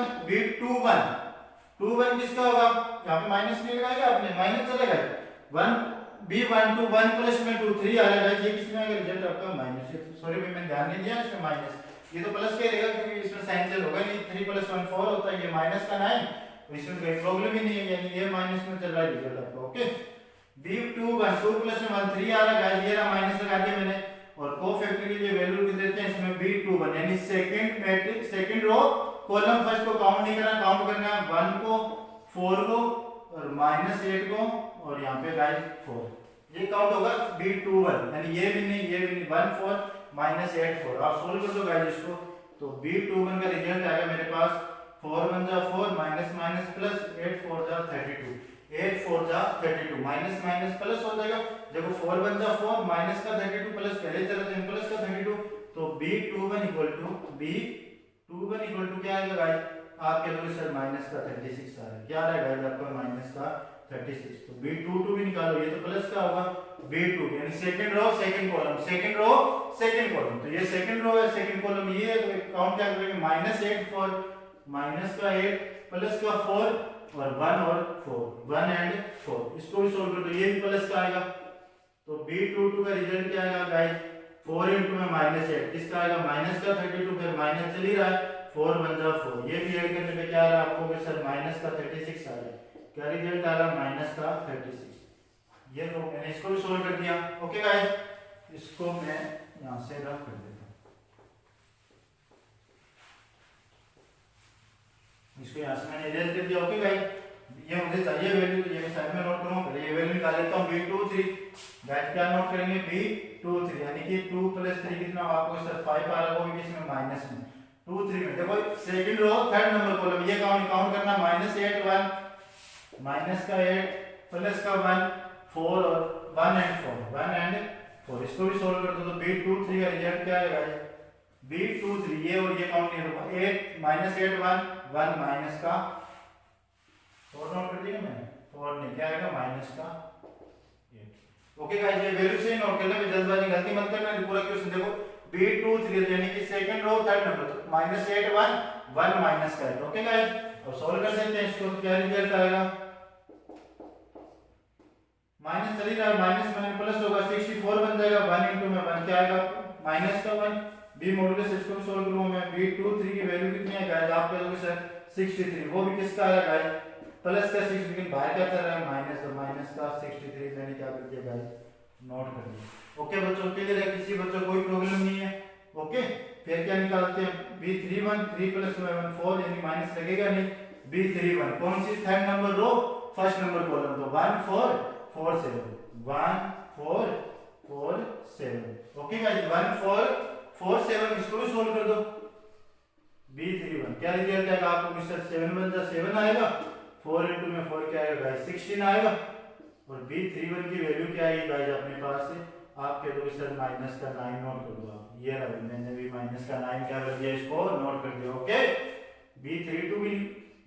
21 किसका होगा, यहां पे माइनस नहीं लगाएगा आपने, माइनस चलेगा 1 b12 1 प्लस में 2 3 आ रहा है, ये किसमें आएगा रिजल्ट आपका माइनस है। सॉरी भाई मैंने ध्यान नहीं दिया इसमें माइनस, ये तो प्लस का ही रहेगा क्योंकि इसमें साइन चेंज होगा नहीं, 3 + 1 4 होता है, ये माइनस का 9 तो इसमें कोई प्रॉब्लम ही नहीं है, यानी ये माइनस में चल रहा है रिजल्ट आपका ओके। b21 2 + 1 3 आ रहा है, ये रहा माइनस लगा दिया मैंने, और कोफैक्टर के लिए वैल्यू कितने देते हैं इसमें b21 यानी second matrix second row column first को काउंट नहीं करना, काउंट करना है 1 को 4 को और -8 को और यहां पे गाइस 4, ये काउंट होगा b21 यानी ये भी नहीं 1 4 -8 4। आप सोल्व कर दो गाइस इसको, तो b21 का रिजल्ट आएगा मेरे पास 4 1 जा 4 माइनस माइनस प्लस 8 4 जा 32 8 4 जा 32 माइनस माइनस प्लस हो जाएगा, देखो 4 1 जा 4 माइनस का 32 प्लस पहले चला था प्लस का 32, तो b21 इक्वल टू क्या आएगा गाइस, आप कह दोगे सर माइनस का 36 आ रहा है, क्या आ रहा है गाइस आपका माइनस का 36, तो b22 भी निकालो, ये तो प्लस का होगा b2 यानी second row second column second row second column, तो ये सेकंड रो है सेकंड कॉलम ये है, तो काउंट क्या करेंगे -8 4 माइनस का 8 प्लस का 4 और 1 और 4 1 एंड 4, इसको भी सोल्व कर दो, ये भी प्लस का आएगा, तो b22 का रिजल्ट क्या आएगा गाइस 4 into में -8 किसका आएगा माइनस का 32, फिर माइनस चल ही रहा है 4 1 जा 4, ये भी ऐड करने पे क्या आ रहा है आपको सर माइनस का 36 आ रहा है, क्या रिजल्ट आ रहा है माइनस का 36। ये लो मैंने इसको भी सोल्व कर दिया ओके गाइस, इसको मैं यहां से रफ कर देता हूं, इसको यहां से मैंने इरेज कर दिया ओके गाइस। ये मुझे चाहिए वैल्यू, तो ये मैं साइड में नोट करूंगा, पहले ये वैल्यू निकाल लेता हूं b23 गाइस, क्या नोट करेंगे b23 यानी कि 2 + 3 कितना आपको सर 5 आ रहा है, वो भी किसमें माइनस में 2 3 में, देखो second row third number column, ये काउंट करना -8 1 माइनस का 8 प्लस का 1 4 और 1 एंड 4 इसको भी सोल्व कर दो, तो b23 का रिजल्ट क्या आएगा b23 ये और ये काउंट नहीं होगा 8 -8 1 माइनस का 4 नोट कर दिया मैंने 4 नहीं, क्या आएगा माइनस का 8 ओके गाइस। ये वैल्यू से नोट कर ले, जल्दबाजी गलती मत करना, पूरा क्वेश्चन देखो b23 यानी कि सेकंड रो थर्ड नंबर, तो -8 1 माइनस का 8 ओके गाइस। अब सॉल्व कर सकते हैं इसको, क्या रिजल्ट आएगा माइनस चली रहा है माइनस में प्लस होगा 64 बन जाएगा, 1 into में 1 क्या आएगा माइनस का 1 b मॉडुलस, इसको भी सोल्व करूंगा मैं, b23 की वैल्यू कितनी है गाइस, आप कह दोगे सर 63, वो भी किसका आएगा गाइस प्लस का 6, लेकिन बाहर क्या चल रहा है माइनस, तो माइनस का 63 मैंने क्या कर दिया गाइस नोट कर दिया ओके बच्चों, क्लियर है, किसी बच्चों कोई प्रॉब्लम नहीं है ओके। फिर क्या निकालते हैं b31 3 + 1 4 यानी माइनस लगेगा नहीं, b31 कौन सी third number row first number column, तो 1 4 4 7 1 4 4 7 ओके गाइस 1 4 4 7, इसको भी सोल्व कर दो b31 क्या रिजल्ट आएगा आपको मिस्टर 7 1 जा 7 आएगा, 4 into में 4 क्या आएगा गाइस 16 आएगा, और b31 की वैल्यू क्या आएगी गाइस अपने पास से, आप कह दो सर माइनस का 9 नोट कर दो आप, ये रहा मैंने भी माइनस का 9 क्या कर दिया इसको नोट कर दिया ओके। b32 भी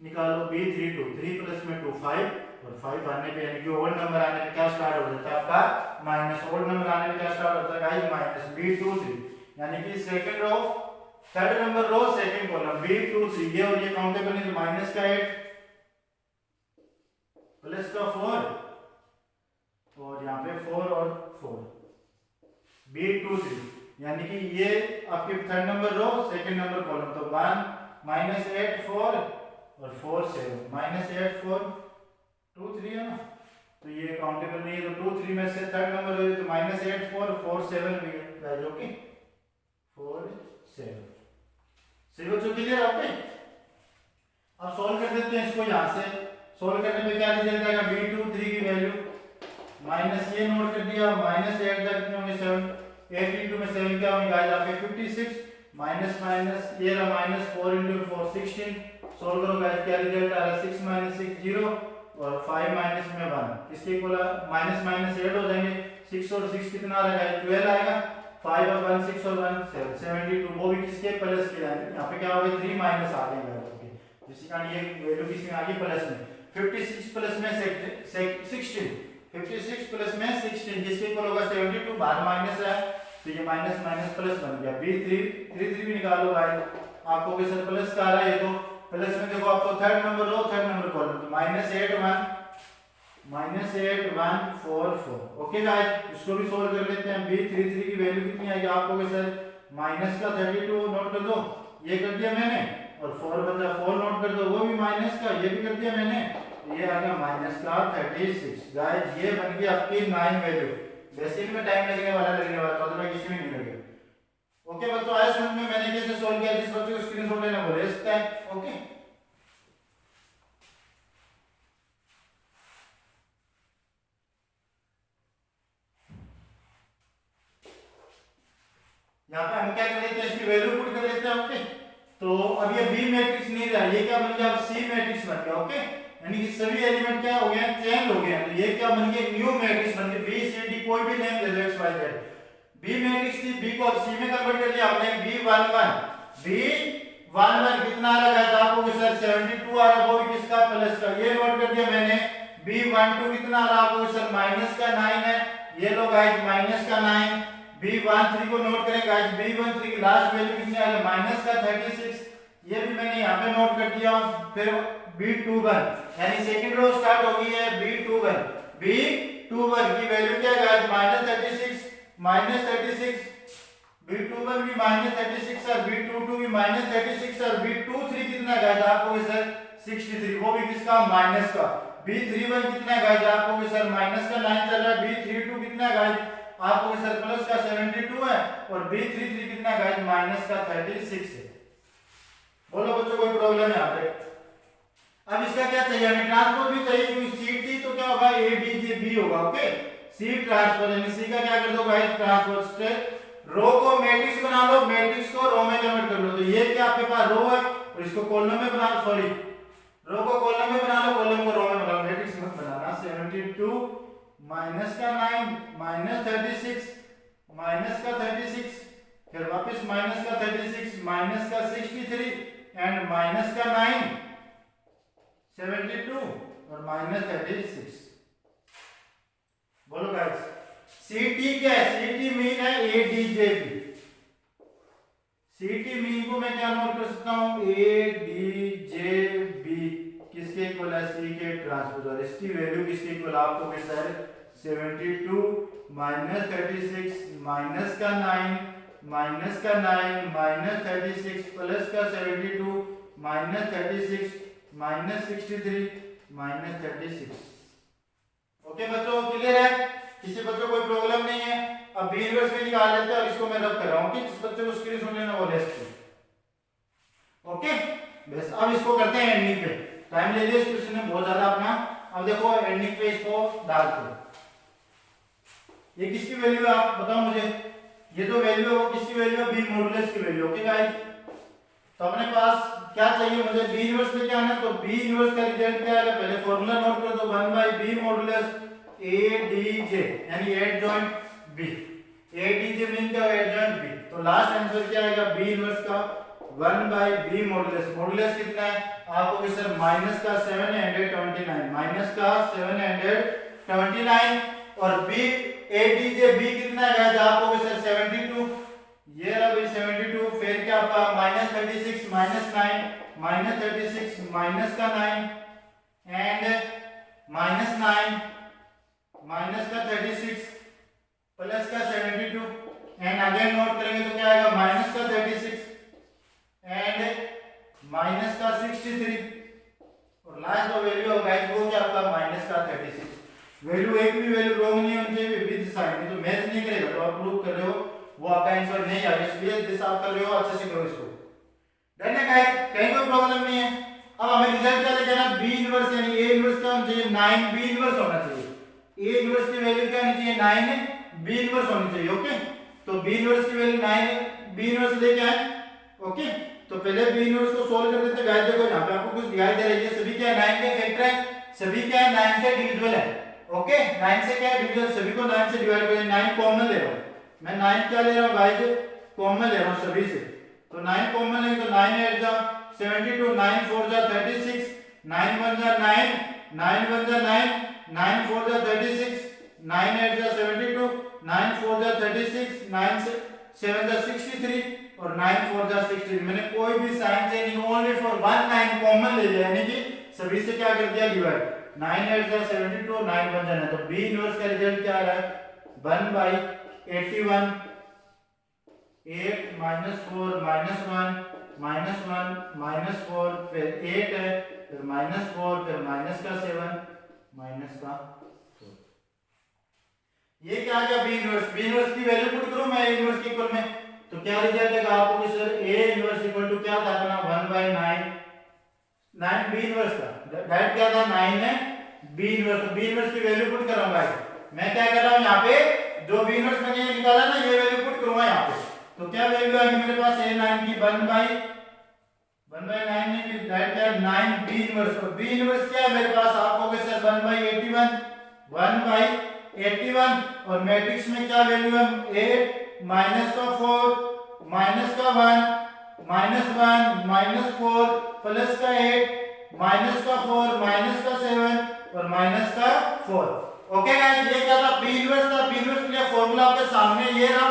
निकालो, b32 3 + में 2 5 और 5 आने पे यानी कि ओड नंबर आने पे क्या स्टार्ट हो जाता है आपका माइनस, ओड नंबर आने पे क्या स्टार्ट होता है गाइस माइनस, b23 यानी कि second row third number row second column B23 ये और ये काउंटेबल नहीं तो माइनस का 8 प्लस का 4 और यहाँ पे 4 और 4 B23 यानी कि ये आपके third number row second number column तो 1 माइनस 8 4 और 4 7 माइनस 8 4 2 3 है ना तो ये काउंटेबल नहीं है तो 2 3 में से थर्ड नंबर हो तो माइनस 8 4 4 7 भी है जो कि 4 7 सिर्फ जो क्लियर है ओके। अब सॉल्व कर देते हैं इसको यहाँ से सॉल्व करने पे क्या रिजल्ट आएगा B23 की वैल्यू माइनस ये नोट कर दिया माइनस 8 कितने होंगे 7 8 into में 7 क्या होंगे गाइस आपके 56 माइनस माइनस ये रहा माइनस 4 into 4 16 सॉल्व करो गाइस क्या रिजल्ट आ रहा है 6 minus 6 0 और 5 माइनस में 1 किसके इक्वल माइनस माइनस ऐड हो जाएंगे 6 और 6 कितना आ रहा है 12 आएगा 5 और 1 6 और 1 7 72 वो भी किसके प्लस के आएंगे यहाँ पे क्या हो गया 3 माइनस आ गए ओके जिसके कारण ये वैल्यू किसमें आ गई प्लस में 56 प्लस में 16 56 प्लस में 16 जिसके इक्वल होगा 72 बाहर माइनस है तो ये माइनस माइनस प्लस बन गया B33 भी निकालो भाई आपको के सर प्लस का आ रहा है ये तो प्लस में देखो आपको third number row third number column तो माइनस 8 1 4 4 ओके गाइस इसको भी सोल्व कर लेते हैं B33 की वैल्यू कितनी आएगी आपको के सर माइनस का 32 नोट कर दो ये कर दिया मैंने और 4 बचा 4 नोट कर दो वो भी माइनस का ये भी कर दिया मैंने ये आ गया माइनस का 36 गाइस ये बन गई आपकी 9 वैल्यू बेसिक में टाइम लगने वाला तो मैं किसी में नहीं लगेगा ओके बच्चों आए समझ में मैंने कैसे सॉल्व किया जिस बच्चों को स्क्रीनशॉट लेना बोले इस टाइम ओके। यहाँ पे हम क्या कर लेते हैं इसकी वैल्यू पुट कर लेते हैं ओके तो अब ये बी मैट्रिक्स नहीं रहा ये क्या बन गया अब सी मैट्रिक्स बन गया ओके यानी कि सभी एलिमेंट क्या हो गए चेंज हो गए तो ये क्या बन गया न्यू मैट्रिक्स बन गया बी सी डी कोई भी नेम दे दो X Y Z B matrix थी बी को सी में कन्वर्ट कर दिया हमने B11 कितना आ रहा है आपको कि सर 72 आ रहा वो भी किसका प्लस का ये नोट कर दिया मैंने B12 कितना आ रहा आपको सर माइनस का 9 है ये लो गाइस माइनस का 9 B13 को नोट करें गाइस B13 की लास्ट वैल्यू कितनी आ गई माइनस का 36 ये भी मैंने यहाँ पे नोट कर दिया फिर B21 यानी सेकंड रो स्टार्ट हो गई है B21 की वैल्यू क्या है गाइस माइनस 36 B21 भी माइनस 36 और B22 भी माइनस 36 और B23 कितना गाइस आपको सर 63 वो भी किसका माइनस का B31 कितना गाइस आपको सर माइनस का 9 चल रहा है B32 कितना गाइस आपको सर प्लस का 72 है और B33 कितना गाइस माइनस का 36 है। बोलो बच्चों कोई प्रॉब्लम है यहाँ पे अब इसका क्या चाहिए हमें ट्रांसपोज भी चाहिए क्योंकि CT तो क्या होगा ADJB होगा ओके C ट्रांसपोज यानी C का क्या कर दो गाइस ट्रांसपोज से रो को मैट्रिक्स बना लो मैट्रिक्स को रो में कन्वर्ट कर लो तो ये क्या आपके पास रो है और इसको कॉलम में बना लो सॉरी रो को कॉलम में बना लो कॉलम को रो में बना लो मैट्रिक्स मत बनाना 72 माइनस का 9 माइनस 36 माइनस का 36 फिर वापस माइनस का 36 माइनस का 63 एंड माइनस का 9 72 और माइनस 36 बोलो गाइस CT क्या है CT मीन है ADJB CT मीन को मैं क्या नोट कर सकता हूं ADJB किसके इक्वल है C के ट्रांसपोज और इसकी वैल्यू किसके इक्वल आपको कैसा है 72 माइनस 36 माइनस का 9 माइनस का 9 माइनस 36 प्लस का 72 माइनस 36 माइनस 63 माइनस 36 ओके बच्चों क्लियर है किसी बच्चों कोई प्रॉब्लम नहीं है अब बी इनवर्स में निकाल लेते हैं और इसको मैं रब कर रहा हूं कि जिस बच्चे को स्क्रीनशॉट लेना वो ले ओके बस अब इसको करते हैं एंडिंग पे टाइम ले लिया इस क्वेश्चन में बहुत ज्यादा अपना अब देखो एंडिंग पे इसको डालते हैं ये किसकी वैल्यू है आप बताओ मुझे ये तो वैल्यू है वो किसकी वैल्यू है बी मॉडुलस की वैल्यू ओके गाइस तो अपने पास क्या चाहिए मुझे बी इनवर्स में क्या है तो बी इनवर्स का रिजल्ट क्या है पहले फार्मूला नोट कर दो 1/b मॉडुलस ADJ यानी एडजॉइंट B ADJ मीन क्या है एडजॉइंट B तो लास्ट आंसर क्या आएगा B इनवर्स का 1/b मॉडुलस मॉडुलस कितना है आपको कि सर माइनस का 729 माइनस का 729 और B ADJ B कितना है गाइस आपको कि सर 72 ये रहा भाई 72 फिर क्या क्या आपका -36 -9 -36 माइनस का 9 एंड -9 माइनस का 36 प्लस का 72 एंड अगेन नोट करेंगे तो क्या आएगा माइनस का 36 एंड माइनस का 63 और लास्ट जो वैल्यू होगा गाइस वो क्या आपका माइनस का 36। वैल्यू एक भी वैल्यू रॉन्ग नहीं होनी चाहिए विद साइन, तो मैच नहीं करेगा तो आप प्रूव कर रहे हो वो आपका आंसर नहीं आएगा, इसलिए जैसा आप कर रहे हो अच्छे से करो इसको। डन है गाइस, कहीं कोई प्रॉब्लम नहीं है। अब हमें रिजल्ट क्या लेके आना, बी इनवर्स यानी ए इनवर्स क्या होना चाहिए 9 बी इनवर्स होना चाहिए। ए इनवर्स की वैल्यू क्या होनी चाहिए 9 बी इनवर्स होनी चाहिए। ओके, तो बी इनवर्स की वैल्यू 9 बी इनवर्स लेके आए। ओके, तो पहले बी इनवर्स को सॉल्व कर देते हैं। गाइस देखो यहां पे आपको कुछ दिखाई दे रहा है, ये सभी क्या है 9 के फैक्टर है, सभी क्या है 9 से डिविजिबल है। ओके, 9 से क्या है डिविजिबल, सभी को 9 से डिवाइड करें, 9 कॉमन ले रहा हूं मैं, 9 क्या ले रहा हूं गाइस कॉमन ले रहा हूं सभी से, तो 9 कॉमन लेंगे तो 9 8 जा 72 9 4 जा 36 9 1 जा 9 9 1 जा 9 9 4 जा 36 9 8 जा 72 9 4 जा 36 9 7 जा 63 और 9 4 जा 63। मैंने कोई भी साइन से नहीं, ओनली फॉर 1 9 कॉमन ले लिया, यानी कि सभी से क्या कर दिया डिवाइड, 9 8 जा 72 9 1 जा 9, तो बी इनवर्स का रिजल्ट क्या आ रहा है 1/81 8 -4 -1 -1 -4 फिर 8 है, फिर -4 फिर माइनस का 7 माइनस का 4। ये क्या आ गया बी इनवर्स। बी इनवर्स की वैल्यू पुट करूं मैं ए इनवर्स के इक्वल में, तो क्या रिजल्ट आएगा आपको कि sir A inverse equal to क्या था अपना 1/9 9 बी इनवर्स का डायरेक्ट क्या था 9 है बी इनवर्स, तो बी इनवर्स की वैल्यू पुट कर रहा हूं गाइस। मैं क्या कर रहा हूं यहां पे जो बी इनवर्स मैंने निकाला ना ये वैल्यू पुट करूंगा यहां पे, तो क्या वैल्यू आएगी मेरे पास a9 की 1/9 नहीं कि डायरेक्ट क्या 9 बी इनवर्स, और बी इनवर्स क्या है मेरे पास आप कहोगे सर 1/81 1/81 और मैट्रिक्स में क्या वैल्यू है 8 माइनस का 4 माइनस का 1 माइनस 4 प्लस का 8 माइनस का 4 माइनस का 7 और माइनस का 4। ओके गाइस, ये क्या था बी इनवर्स था। बी इनवर्स के लिए फार्मूला आपके सामने ये रहा,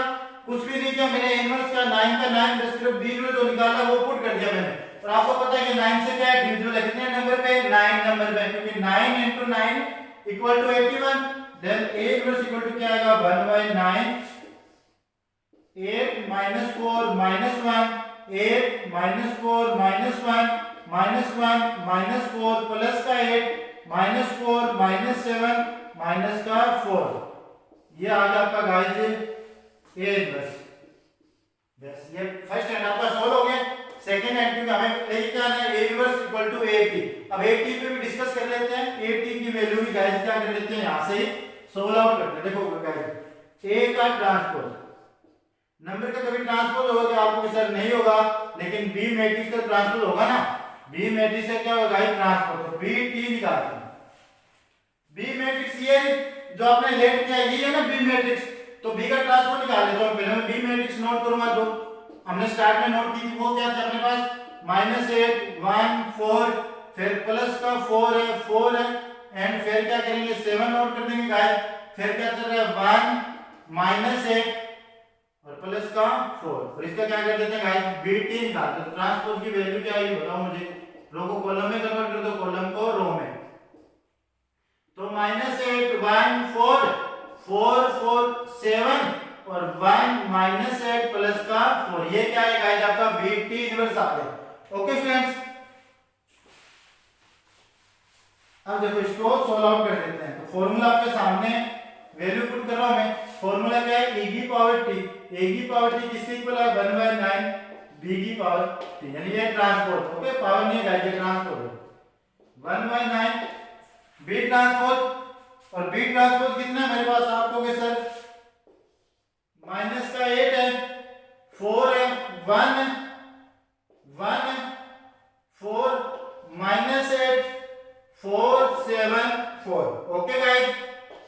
कुछ भी नहीं किया मैंने, इनवर्स का 9 का 9 बस सिर्फ बी इनवर्स जो निकाला वो पुट कर दिया मैंने। और आपको पता है कि 9 से क्या है डिविजिबल है, कितने नंबर पे 9 नंबर पे, क्योंकि 9 * 9 = 81, then a inverse equal to क्या आएगा 1/9 8 - 4 - 1 8 - 4 - 1 -1 -4 प्लस का 8 -4 -7 माइनस का 4। ये आ गया आपका गाइस ए इनवर्स। बस ये फर्स्ट हैंड आपका सॉल्व हो गया। सेकंड हैंड क्योंकि हमें लेके क्या है a inverse equal to at। अब at पे भी डिस्कस कर लेते हैं, at की वैल्यू भी गाइस क्या कर लेते हैं यहां से ही सॉल्व आउट करते हैं। देखो गाइस a का ट्रांसपोज, नंबर का कभी ट्रांसपोज होगा आपको सर नहीं होगा, लेकिन b मैट्रिक्स का ट्रांसपोज होगा ना, b मैट्रिक्स से क्या होगा गाइस ट्रांसपोज, तो bt निकालते हैं। b मैट्रिक्स ये जो आपने लेट किया ये है ना b मैट्रिक्स, तो b का ट्रांसपोज निकाल लेते हैं। पहले मैं b मैट्रिक्स नोट करूंगा, जो हमने स्टार्ट में नोट की थी वो क्या था अपने पास -8 1 4 फिर प्लस का 4 है एंड फिर क्या करेंगे 7 नोट कर देंगे गाइस, फिर क्या चल रहा है 1 -8 और प्लस का 4, और इसका क्या कर देते हैं गाइस bt निकालते हैं। तो ट्रांसपोज की वैल्यू क्या आएगी बताओ मुझे, रो को कॉलम में कन्वर्ट कर दो, कॉलम को रो में, तो -8 1 4 4 4 7 और 1 -8 प्लस का 4, ये क्या है गाइस आपका bt इनवर्स आ गया। ओके फ्रेंड्स, अब देखो इसको सॉल्व आउट कर देते हैं। तो फॉर्मूला आपके सामने वैल्यू पुट कर रहा हूं मैं, फॉर्मूला क्या है e की पावर t, a की पावर t किसके इक्वल है 1/9 b की पावर t, यानी ये ट्रांसपोज। ओके, पावर नहीं है गाइस, ये ट्रांसपोज है 1/9 b ट्रांसपोज, और b ट्रांसपोज कितना है मेरे पास आप कहोगे सर माइनस का 8 है 4 है 1 1 4 -8 4 7 4। ओके गाइस,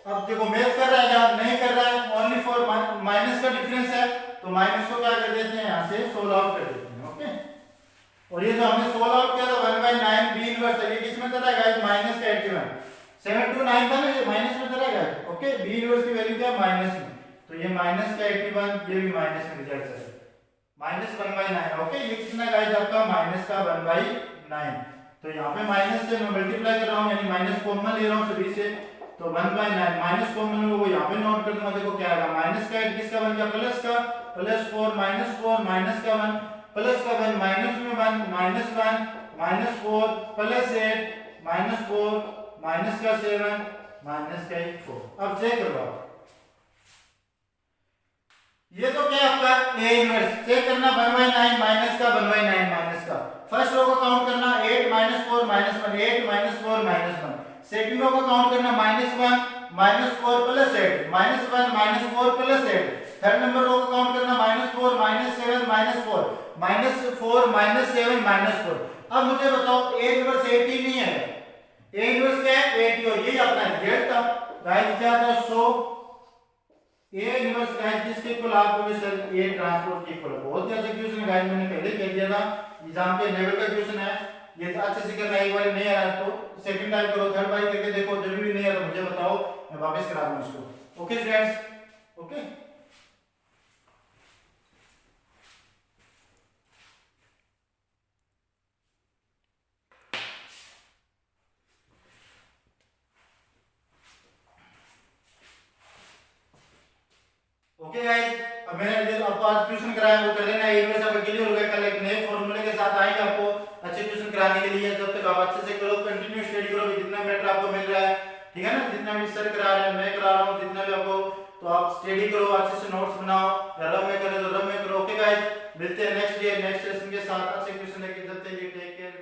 अब देखो मैच कर रहा है क्या नहीं कर रहा है, ओनली फॉर माइनस का डिफरेंस है, तो माइनस को क्या कर देते हैं यहां से सोल्व आउट कर देते हैं। ओके, और ये जो हमने सोल्व आउट किया था 1/9 b इनवर्स है, ये किसमें चला है गाइस माइनस का 81 7 to 9 था ना, ये माइनस में चला गया। ओके, b इनवर्स की वैल्यू क्या माइनस में, तो ये माइनस का 81 ये भी माइनस में रिजल्ट है। -1/9। ओके, ये कितना गाइस आपका माइनस का 1/9। तो यहाँ पे माइनस से मैं मल्टीप्लाई कर रहा हूँ, यानी माइनस कॉमन ले रहा हूँ सभी से, तो 1/9 माइनस कॉमन में वो यहाँ पे नोट कर दूंगा। देखो क्या आएगा, माइनस का 8 किसका बन गया, प्लस का, +4 -4 माइनस का 1 प्लस का 1 माइनस में 1 -1 -4 +8 -4 माइनस का 7 माइनस का 4। अब चेक करो आप, ये तो क्या आपका ए इनवर्स। चेक करना 1/9 माइनस का 1/9 माइनस का। फर्स्ट रो को काउंट करना 8 -4 -1 8 -4 -1। सेकंड रो को काउंट करना -1 -4 +8 -1 -4 +8। थर्ड नंबर रो को काउंट करना -4 -7 -4 -4 -7 -4। अब मुझे बताओ ए इनवर्स 80 नहीं है, ए इनवर्स क्या है 80, और ये अपना रिजल्ट था गाइस क्या था 100। ए इनवर्स गाइस किसके इक्वल आपको सर ए ट्रांसपोज के इक्वल। बहुत ही अच्छा क्वेश्चन है गाइस, मैंने पहले कह दिया था एग्जाम के लेवल का क्वेश्चन है ये, तो अच्छे से करना। एक बार नहीं आ रहा तो सेकंड टाइम करो, थर्ड बार करके देखो, जब भी नहीं आ रहा मुझे बताओ, मैं वापस करा दूंगा इसको। Okay friends, okay okay guys, अब मैंने जो आपको आज ट्यूशन कराया वो कर लेना, एक में सब क्लियर हो गया। कल एक नए फॉर्मूले के साथ आएंगे आपको अच्छे ट्यूशन कराने के लिए। जब तक आप अच्छे से करो, कंटिन्यू स्टडी करो, जितना मैटर आपको मिल रहा है, ठीक है ना, जितना भी सर करा रहे हैं, मैं करा रहा हूँ, जितना भी आपको, तो आप स्टडी करो, अच्छे से नोट्स बनाओ, या रब में करे तो रब में करो। ओके गाइस, मिलते हैं नेक्स्ट डे नेक्स्ट सेशन के साथ अच्छे क्वेश्चन लेके। जब तक टेक केयर।